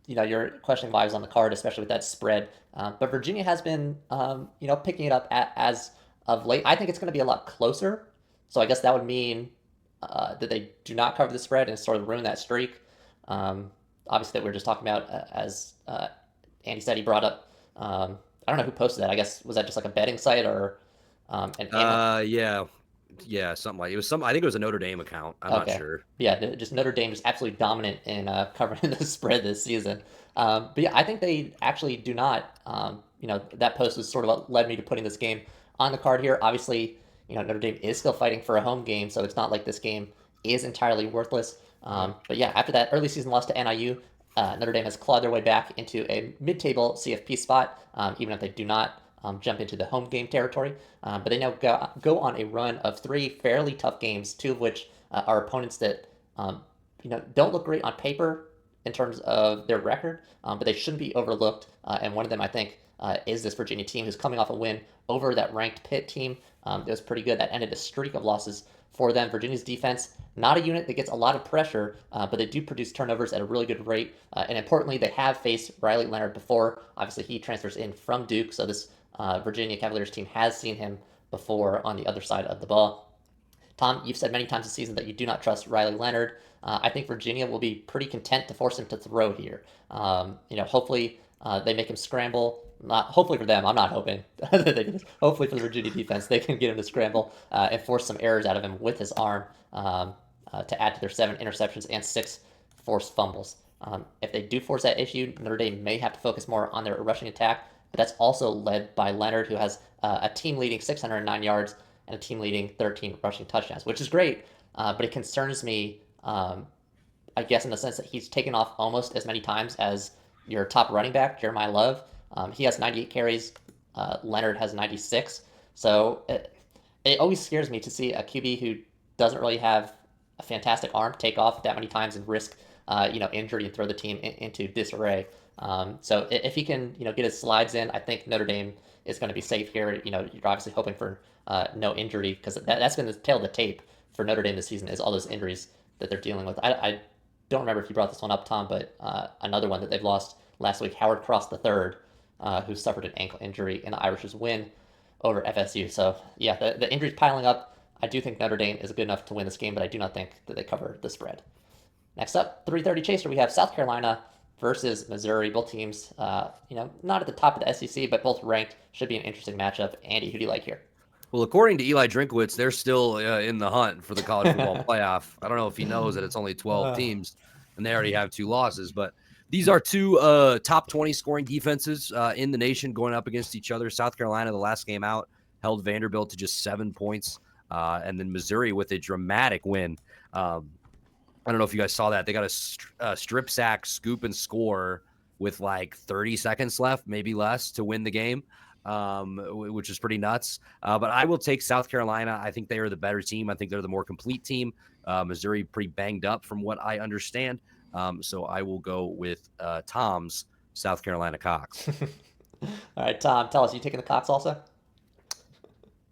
you're questioning why I was on the card, especially with that spread. But Virginia has been picking it up as of late. I think it's going to be a lot closer. So I guess that would mean that they do not cover the spread and sort of ruin that streak. Obviously, that we were just talking about as Andy said, he brought up. I don't know who posted that. I guess was that just like a betting site or Yeah, something like it was some. I think it was a Notre Dame account. I'm not sure. Yeah, just Notre Dame is absolutely dominant in covering the spread this season. But yeah, I think they actually do not. That post was sort of what led me to putting this game on the card here. Obviously, Notre Dame is still fighting for a home game, so it's not like this game is entirely worthless. But yeah, after that early season loss to NIU, Notre Dame has clawed their way back into a mid-table CFP spot, even if they do not jump into the home game territory. But they now go on a run of 3 fairly tough games, 2 of which are opponents that don't look great on paper in terms of their record, but they shouldn't be overlooked. And one of them, I think, is this Virginia team who's coming off a win over that ranked Pitt team. That was pretty good. That ended a streak of losses for them. Virginia's defense, not a unit that gets a lot of pressure, but they do produce turnovers at a really good rate. And importantly, they have faced Riley Leonard before. Obviously, he transfers in from Duke, so this Virginia Cavaliers team has seen him before on the other side of the ball. Tom, you've said many times this season that you do not trust Riley Leonard. I think Virginia will be pretty content to force him to throw here. Hopefully they make him scramble. Not hopefully for them. I'm not hoping that they do this. Hopefully for the Virginia defense, they can get him to scramble and force some errors out of him with his arm to add to their 7 interceptions and 6 forced fumbles. If they do force that issue, Notre Dame may have to focus more on their rushing attack, but that's also led by Leonard, who has a team-leading 609 yards and a team-leading 13 rushing touchdowns, which is great, but it concerns me, I guess, in the sense that he's taken off almost as many times as your top running back, Jeremiah Love. He has 98 carries. Leonard has 96. So it always scares me to see a QB who doesn't really have a fantastic arm take off that many times and risk injury and throw the team into disarray. So if he can get his slides in, I think Notre Dame is going to be safe here. You're obviously hoping for no injury because that's been the tail of the tape for Notre Dame this season is all those injuries that they're dealing with. I don't remember if you brought this one up, Tom, but another one that they've lost last week, Howard Cross III, who suffered an ankle injury in the Irish's win over FSU. So yeah, the injuries piling up. I do think Notre Dame is good enough to win this game, but I do not think that they cover the spread. Next up, 3:30 chaser, we have South Carolina versus Missouri. Both teams, not at the top of the SEC, but both ranked. Should be an interesting matchup. Andy, who do you like here? Well, according to Eli Drinkwitz, they're still in the hunt for the college football playoff. I don't know if he knows that it's only 12 teams, and they already have 2 losses. But these are 2 top 20 scoring defenses in the nation going up against each other. South Carolina, the last game out, held Vanderbilt to just 7 points. And then Missouri with a dramatic win. I don't know if you guys saw that. They got a strip sack, scoop, and score with like 30 seconds left, maybe less, to win the game, which is pretty nuts. But I will take South Carolina. I think they are the better team. I think they're the more complete team. Missouri pretty banged up from what I understand. So I will go with Tom's South Carolina Cox. All right, Tom, tell us, you taking the Cox also?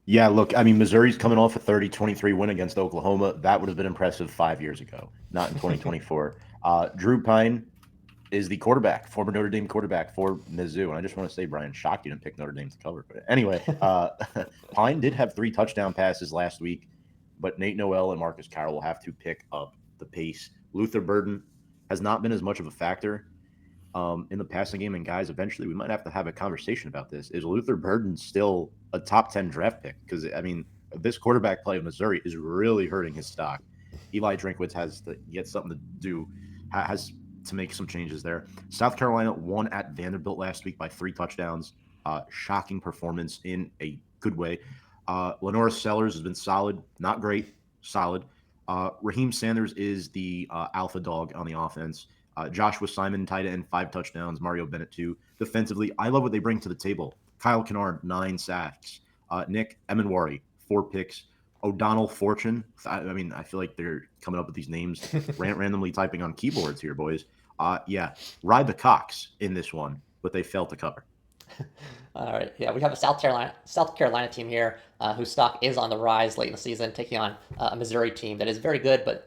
Yeah, look, I mean, Missouri's coming off a 30-23 win against Oklahoma. That would have been impressive 5 years ago, not in 2024. Drew Pine is the quarterback, former Notre Dame quarterback for Mizzou. And I just want to say, Brian, shocked you didn't pick Notre Dame to cover. But anyway, Pine did have 3 touchdown passes last week, but Nate Noel and Marcus Carroll will have to pick up the pace. Luther Burden has not been as much of a factor in the passing game. And guys, eventually we might have to have a conversation about this. Is Luther Burden still a top 10 draft pick? Because, I mean, this quarterback play of Missouri is really hurting his stock. Eli Drinkwitz has to get something to do, has to make some changes there. South Carolina won at Vanderbilt last week by 3 touchdowns. Shocking performance in a good way. Lenora Sellers has been solid, not great, solid. Raheem Sanders is the alpha dog on the offense. Joshua Simon, tight end, 5 touchdowns. Mario Bennett, 2. Defensively, I love what they bring to the table. Kyle Kennard, 9 sacks. Nick Emenwari, 4 picks. O'Donnell Fortune. I mean, I feel like they're coming up with these names randomly typing on keyboards here, boys. Ride the Cox in this one, but they failed to cover. All right. Yeah, we have a South Carolina team here whose stock is on the rise late in the season, taking on a Missouri team that is very good, but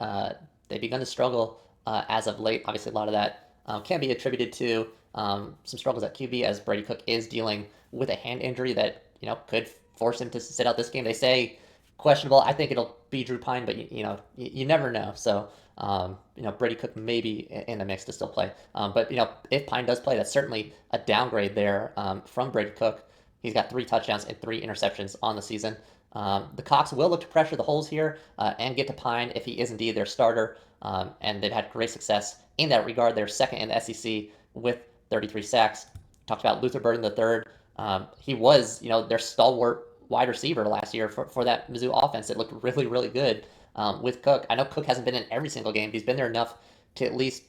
they've begun to struggle as of late. Obviously, a lot of that can be attributed to some struggles at QB, as Brady Cook is dealing with a hand injury that could force him to sit out this game. They say questionable. I think it'll be Drew Pine, but you never know. So Brady Cook may be in the mix to still play. But if Pine does play, that's certainly a downgrade there from Brady Cook. He's got 3 touchdowns and 3 interceptions on the season. The Cox will look to pressure the holes here and get to Pine if he is indeed their starter. And they've had great success in that regard. They're second in the SEC with 33 sacks. Talked about Luther Burden III. He was, their stalwart wide receiver last year for that Mizzou offense. It looked really, really good with Cook. I know Cook hasn't been in every single game. He's been there enough to at least,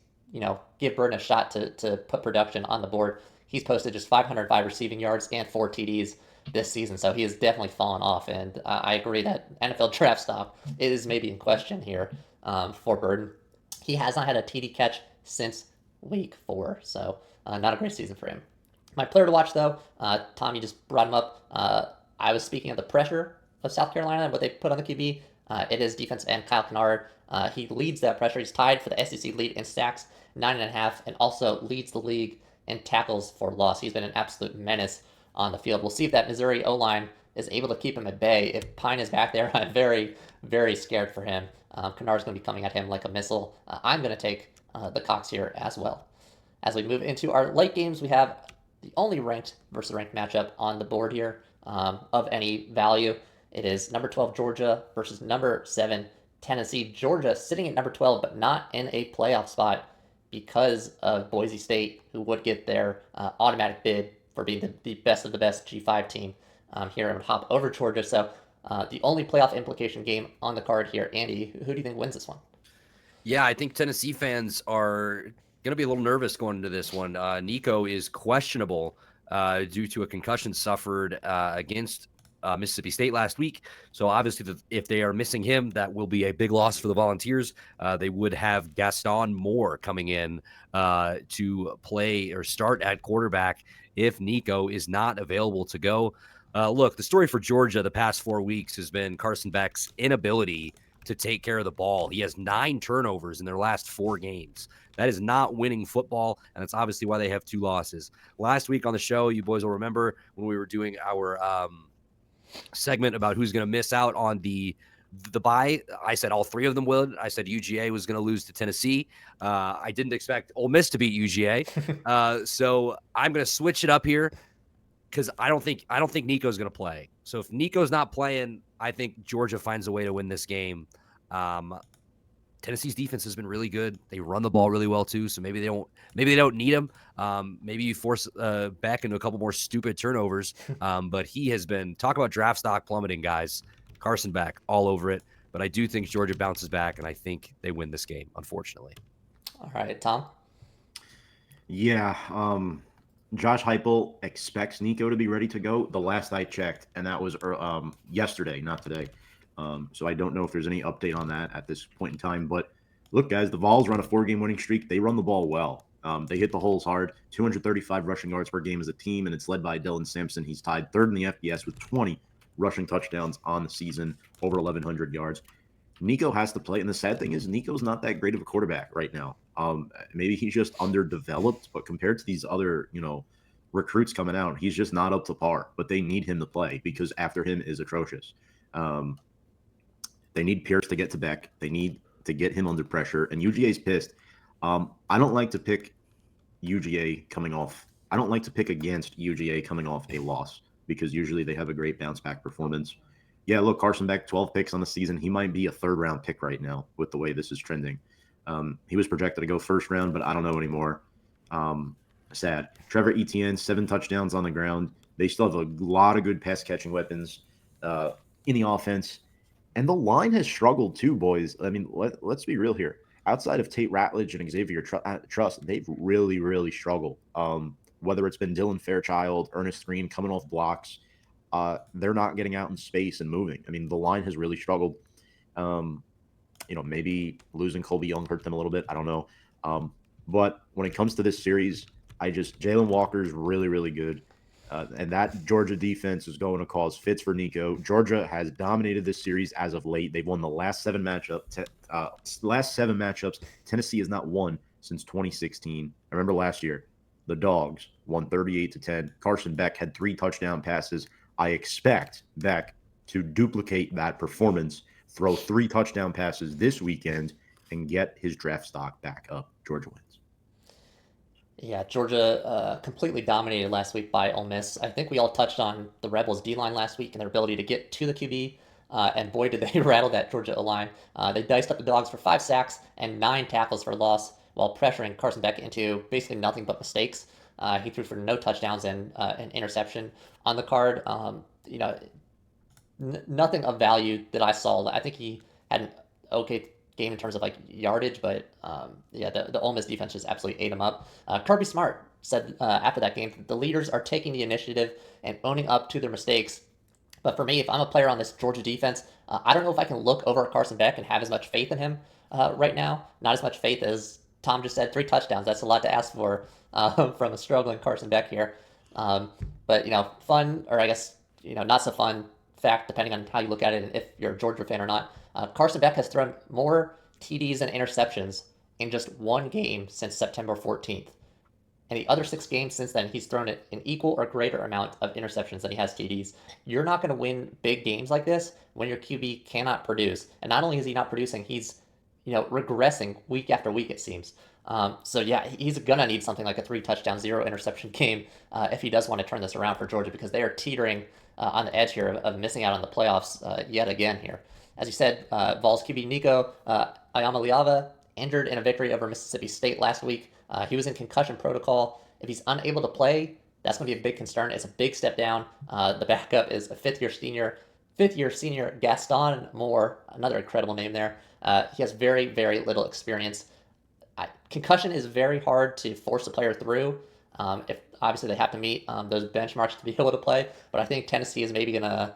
give Burden a shot to put production on the board. He's posted just 505 receiving yards and 4 TDs this season, so he has definitely fallen off. And I agree that NFL draft stock is maybe in question here for Burden. He has not had a TD catch since week 4, so not a great season for him. My player to watch, though, Tom, you just brought him up. I was speaking of the pressure of South Carolina and what they put on the QB. It is defense end Kyle Kennard. He leads that pressure. He's tied for the SEC lead in sacks, 9.5, and also leads the league in tackles for loss. He's been an absolute menace on the field. We'll see if that Missouri O-line is able to keep him at bay. If Pine is back there, I'm very, very scared for him. Kennard's going to be coming at him like a missile. I'm going to take the Cox here as well. As we move into our late games, we have the only ranked versus ranked matchup on the board here of any value. It is number 12 Georgia versus number 7 Tennessee. Georgia sitting at number 12, but not in a playoff spot because of Boise State, who would get their automatic bid for being the best of the best G5 team here and would hop over Georgia. So the only playoff implication game on the card here. Andy, who do you think wins this one? Yeah, I think Tennessee fans are going to be a little nervous going into this one. Nico is questionable due to a concussion suffered against Mississippi State last week. So obviously, if they are missing him, that will be a big loss for the Volunteers. They would have Gaston Moore coming in to play or start at quarterback if Nico is not available to go. Look, the story for Georgia the past 4 weeks has been Carson Beck's inability to take care of the ball. He has 9 turnovers in their last 4 games. That is not winning football, and that's obviously why they have 2 losses. Last week on the show, you boys will remember when we were doing our segment about who's going to miss out on the bye. I said all 3 of them would. I said UGA was going to lose to Tennessee. I didn't expect Ole Miss to beat UGA. So I'm going to switch it up here because I don't think Nico's going to play. So if Nico's not playing, I think Georgia finds a way to win this game. Tennessee's defense has been really good. They run the ball really well too. So maybe they don't need him. Maybe you force Beck into a couple more stupid turnovers. But he has been, talk about draft stock plummeting, guys. Carson Beck all over it. But I do think Georgia bounces back, and I think they win this game, unfortunately. All right, Tom? Yeah, Josh Heupel expects Nico to be ready to go. The last I checked, and that was yesterday, not today. So I don't know if there's any update on that at this point in time. But look, guys, the Vols run a 4-game winning streak. They run the ball well. They hit the holes hard. 235 rushing yards per game as a team, and it's led by Dylan Sampson. He's tied 3rd in the FBS with 20 rushing touchdowns on the season, over 1,100 yards. Nico has to play, and the sad thing is Nico's not that great of a quarterback right now. Maybe he's just underdeveloped, but compared to these other, recruits coming out, he's just not up to par. But they need him to play because after him is atrocious. They need Pierce to get to Beck. They need to get him under pressure, and UGA's pissed. I don't like to pick UGA coming off. I don't like to pick against UGA coming off a loss because usually they have a great bounce back performance. Yeah, look, Carson Beck, 12 picks on the season. He might be a 3rd-round pick right now with the way this is trending. He was projected to go 1st round, but I don't know anymore. Sad. Trevor Etienne, 7 touchdowns on the ground. They still have a lot of good pass-catching weapons in the offense. And the line has struggled too, boys. I mean, let's be real here. Outside of Tate Ratledge and Xavier Truss, they've really, really struggled. Whether it's been Dylan Fairchild, Ernest Green coming off blocks, they're not getting out in space and moving. I mean, the line has really struggled. Maybe losing Colby Young hurt them a little bit. I don't know. But when it comes to this series, Jalen Walker's really, really good. And that Georgia defense is going to cause fits for Nico. Georgia has dominated this series as of late. They've won the last seven matchups. Tennessee has not won since 2016. I remember last year, the Dogs won 38-10. Carson Beck had 3 touchdown passes. I expect Beck to duplicate that performance, throw 3 touchdown passes this weekend, and get his draft stock back up. Georgia wins. Yeah, Georgia completely dominated last week by Ole Miss. I think we all touched on the Rebels' D-line last week and their ability to get to the QB. And boy, did they rattle that Georgia O-line. They diced up the Dogs for 5 sacks and 9 tackles for loss while pressuring Carson Beck into basically nothing but mistakes. He threw for no touchdowns and an interception on the card. Nothing of value that I saw. I think he had an okay game in terms of like yardage, but the Ole Miss defense just absolutely ate him up. Kirby Smart said after that game that the leaders are taking the initiative and owning up to their mistakes. But for me, if I'm a player on this Georgia defense, I don't know if I can look over at Carson Beck and have as much faith in him right now. Not as much faith as Tom just said. 3 touchdowns. That's a lot to ask for from a struggling Carson Beck here. But fun, or I guess not so fun fact, depending on how you look at it, and if you're a Georgia fan or not. Carson Beck has thrown more TDs and interceptions in just one game since September 14th. And the other 6 games since then, he's thrown an equal or greater amount of interceptions than he has TDs. You're not going to win big games like this when your QB cannot produce. And not only is he not producing, he's regressing week after week, it seems. He's going to need something like a 3 touchdown, 0 interception game if he does want to turn this around for Georgia, because they are teetering on the edge here of missing out on the playoffs yet again here. As you said, Vols QB Nico Iamaleava injured in a victory over Mississippi State last week. He was in concussion protocol. If he's unable to play, that's going to be a big concern. It's a big step down. The backup is a fifth-year senior Gaston Moore, another incredible name there. He has very, very little experience. Concussion is very hard to force a player through. If obviously they have to meet those benchmarks to be able to play, but I think Tennessee is maybe going to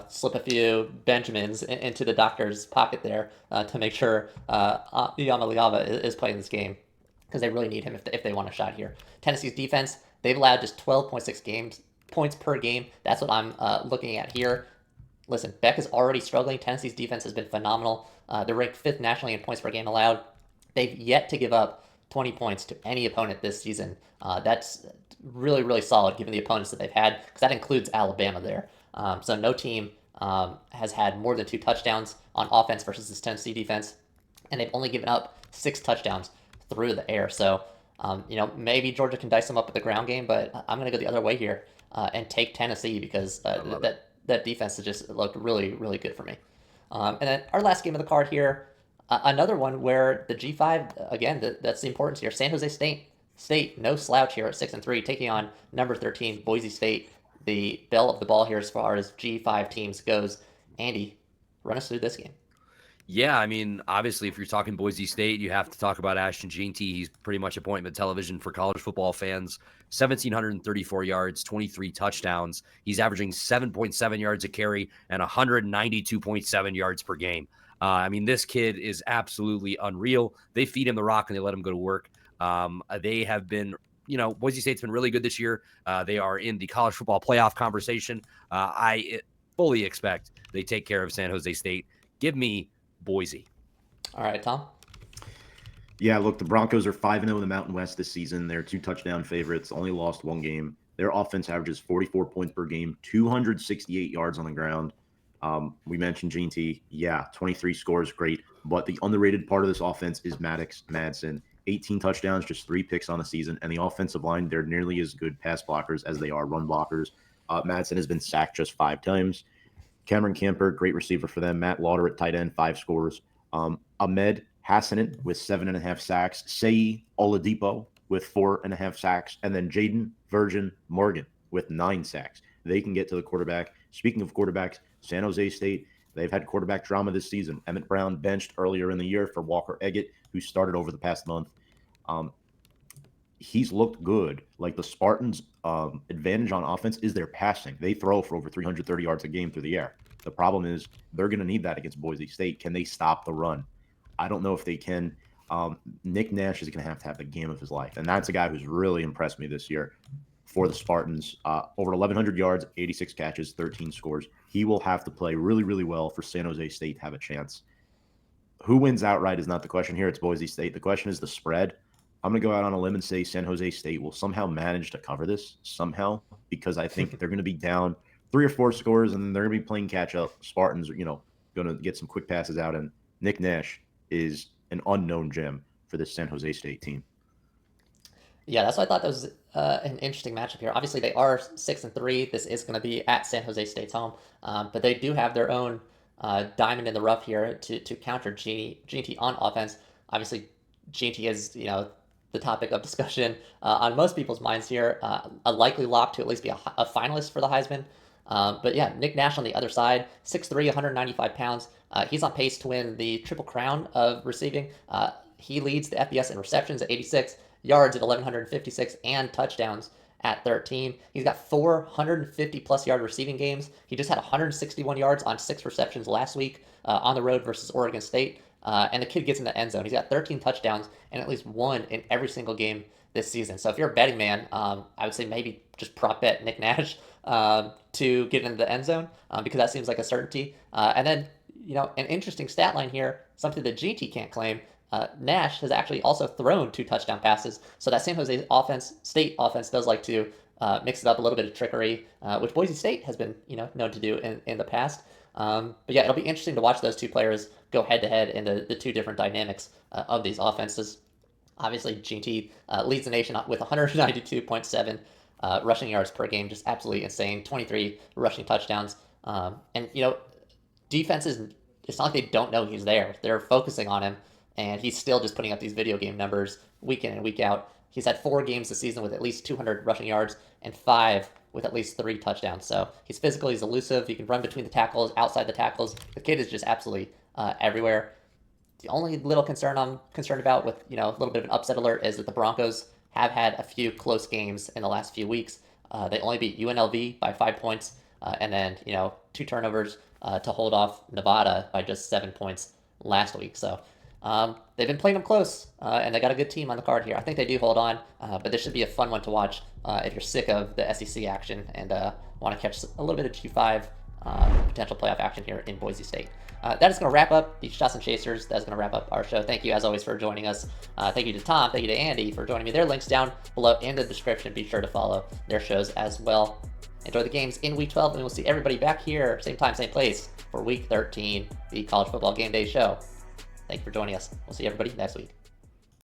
slip a few Benjamins into the doctor's pocket there to make sure Iamaleava is playing this game, because they really need him if they want a shot here. Tennessee's defense, they've allowed just 12.6 points per game. That's what I'm looking at here. Listen, Beck is already struggling. Tennessee's defense has been phenomenal. They're ranked 5th nationally in points per game allowed. They've yet to give up 20 points to any opponent this season. That's really, really solid given the opponents that they've had, because that includes Alabama there. So no team has had more than 2 touchdowns on offense versus this Tennessee defense, and they've only given up 6 touchdowns through the air. So, maybe Georgia can dice them up with the ground game, but I'm going to go the other way here and take Tennessee, because that defense has just looked really, really good for me. And then our last game of the card here, another one where the G5, again, that's the importance here. San Jose State, no slouch here at 6-3, taking on number 13 Boise State, the belle of the ball here as far as G5 teams goes. Andy, run us through this game. Yeah, I mean, obviously, if you're talking Boise State, you have to talk about Ashton Jeanty. He's pretty much appointment television for college football fans. 1,734 yards, 23 touchdowns. He's averaging 7.7 yards a carry and 192.7 yards per game. This kid is absolutely unreal. They feed him the rock and they let him go to work. They have been, Boise State's been really good this year. They are in the college football playoff conversation. I fully expect they take care of San Jose State. Give me Boise. All right, Tom. Yeah, look, the Broncos are 5-0 in the Mountain West this season. They're 2 touchdown favorites, only lost 1 game. Their offense averages 44 points per game, 268 yards on the ground. We mentioned Jeanty. Yeah, 23 scores, great. But the underrated part of this offense is Maddox Madsen. 18 touchdowns, just 3 picks on the season. And the offensive line, they're nearly as good pass blockers as they are run blockers. Madsen has been sacked just 5 times. Cameron Camper, great receiver for them. Matt Lauder at tight end, 5 scores. Ahmed Hassanen with 7.5 sacks. Sei Oladipo with 4.5 sacks. And then Jaden Virgin Morgan with 9 sacks. They can get to the quarterback. Speaking of quarterbacks, San Jose State, they've had quarterback drama this season. Emmett Brown benched earlier in the year for Walker Eggett, who started over the past month. He's looked good. Like the Spartans' advantage on offense is their passing. They throw for over 330 yards a game through the air. The problem is they're going to need that against Boise State. Can they stop the run? I don't know if they can. Nick Nash is going to have the game of his life, and that's a guy who's really impressed me this year. for the Spartans. Over 1,100 yards, 86 catches, 13 scores. He will have to play really, really well for San Jose State to have a chance. Who wins outright is not the question here. It's Boise State. The question is the spread. I'm going to go out on a limb and say San Jose State will somehow manage to cover this somehow, because I think they're going to be down 3 or 4 scores and they're going to be playing catch up. Spartans are, going to get some quick passes out, and Nick Nash is an unknown gem for this San Jose State team. Yeah, that's why I thought that was an interesting matchup here. Obviously, they are 6-3. This is going to be at San Jose State's home, but they do have their own diamond in the rough here to counter G&T on offense. Obviously, G&T is the topic of discussion on most people's minds here. A likely lock to at least be a finalist for the Heisman. But yeah, Nick Nash on the other side, 6'3", 195 pounds. He's on pace to win the Triple Crown of receiving. He leads the FBS in receptions at 86, yards at 1,156, and touchdowns at 13. He's got 450-plus yard receiving games. He just had 161 yards on 6 receptions last week on the road versus Oregon State. And the kid gets in the end zone. He's got 13 touchdowns and at least 1 in every single game this season. So if you're a betting man, I would say maybe just prop bet Nick Nash to get into the end zone because that seems like a certainty. And then, an interesting stat line here, something that GT can't claim. Nash has actually also thrown 2 touchdown passes. So that San Jose State offense does like to mix it up, a little bit of trickery, which Boise State has been, known to do in the past. But yeah, it'll be interesting to watch those two players go head to head in the 2 different dynamics of these offenses. Obviously, GT leads the nation with 192.7 rushing yards per game, just absolutely insane. 23 rushing touchdowns. And defenses, it's not like they don't know he's there. They're focusing on him, and he's still just putting up these video game numbers week in and week out. He's had 4 games this season with at least 200 rushing yards and 5 with at least 3 touchdowns. So he's physical, he's elusive, he can run between the tackles, outside the tackles. The kid is just absolutely everywhere. The only little concern I'm concerned about with, a little bit of an upset alert is that the Broncos have had a few close games in the last few weeks. They only beat UNLV by 5 points, and then, 2 turnovers to hold off Nevada by just 7 points last week. So they've been playing them close, and they got a good team on the card here. I think they do hold on, but this should be a fun one to watch if you're sick of the SEC action and want to catch a little bit of G5 potential playoff action here in Boise State. That is going to wrap up the Shots and Chasers. That is going to wrap up our show. Thank you, as always, for joining us. Thank you to Tom. Thank you to Andy for joining me. Their links down below in the description. Be sure to follow their shows as well. Enjoy the games in Week 12, and we'll see everybody back here, same time, same place, for Week 13, the College Football Game Day show. Thank you for joining us. We'll see everybody next week.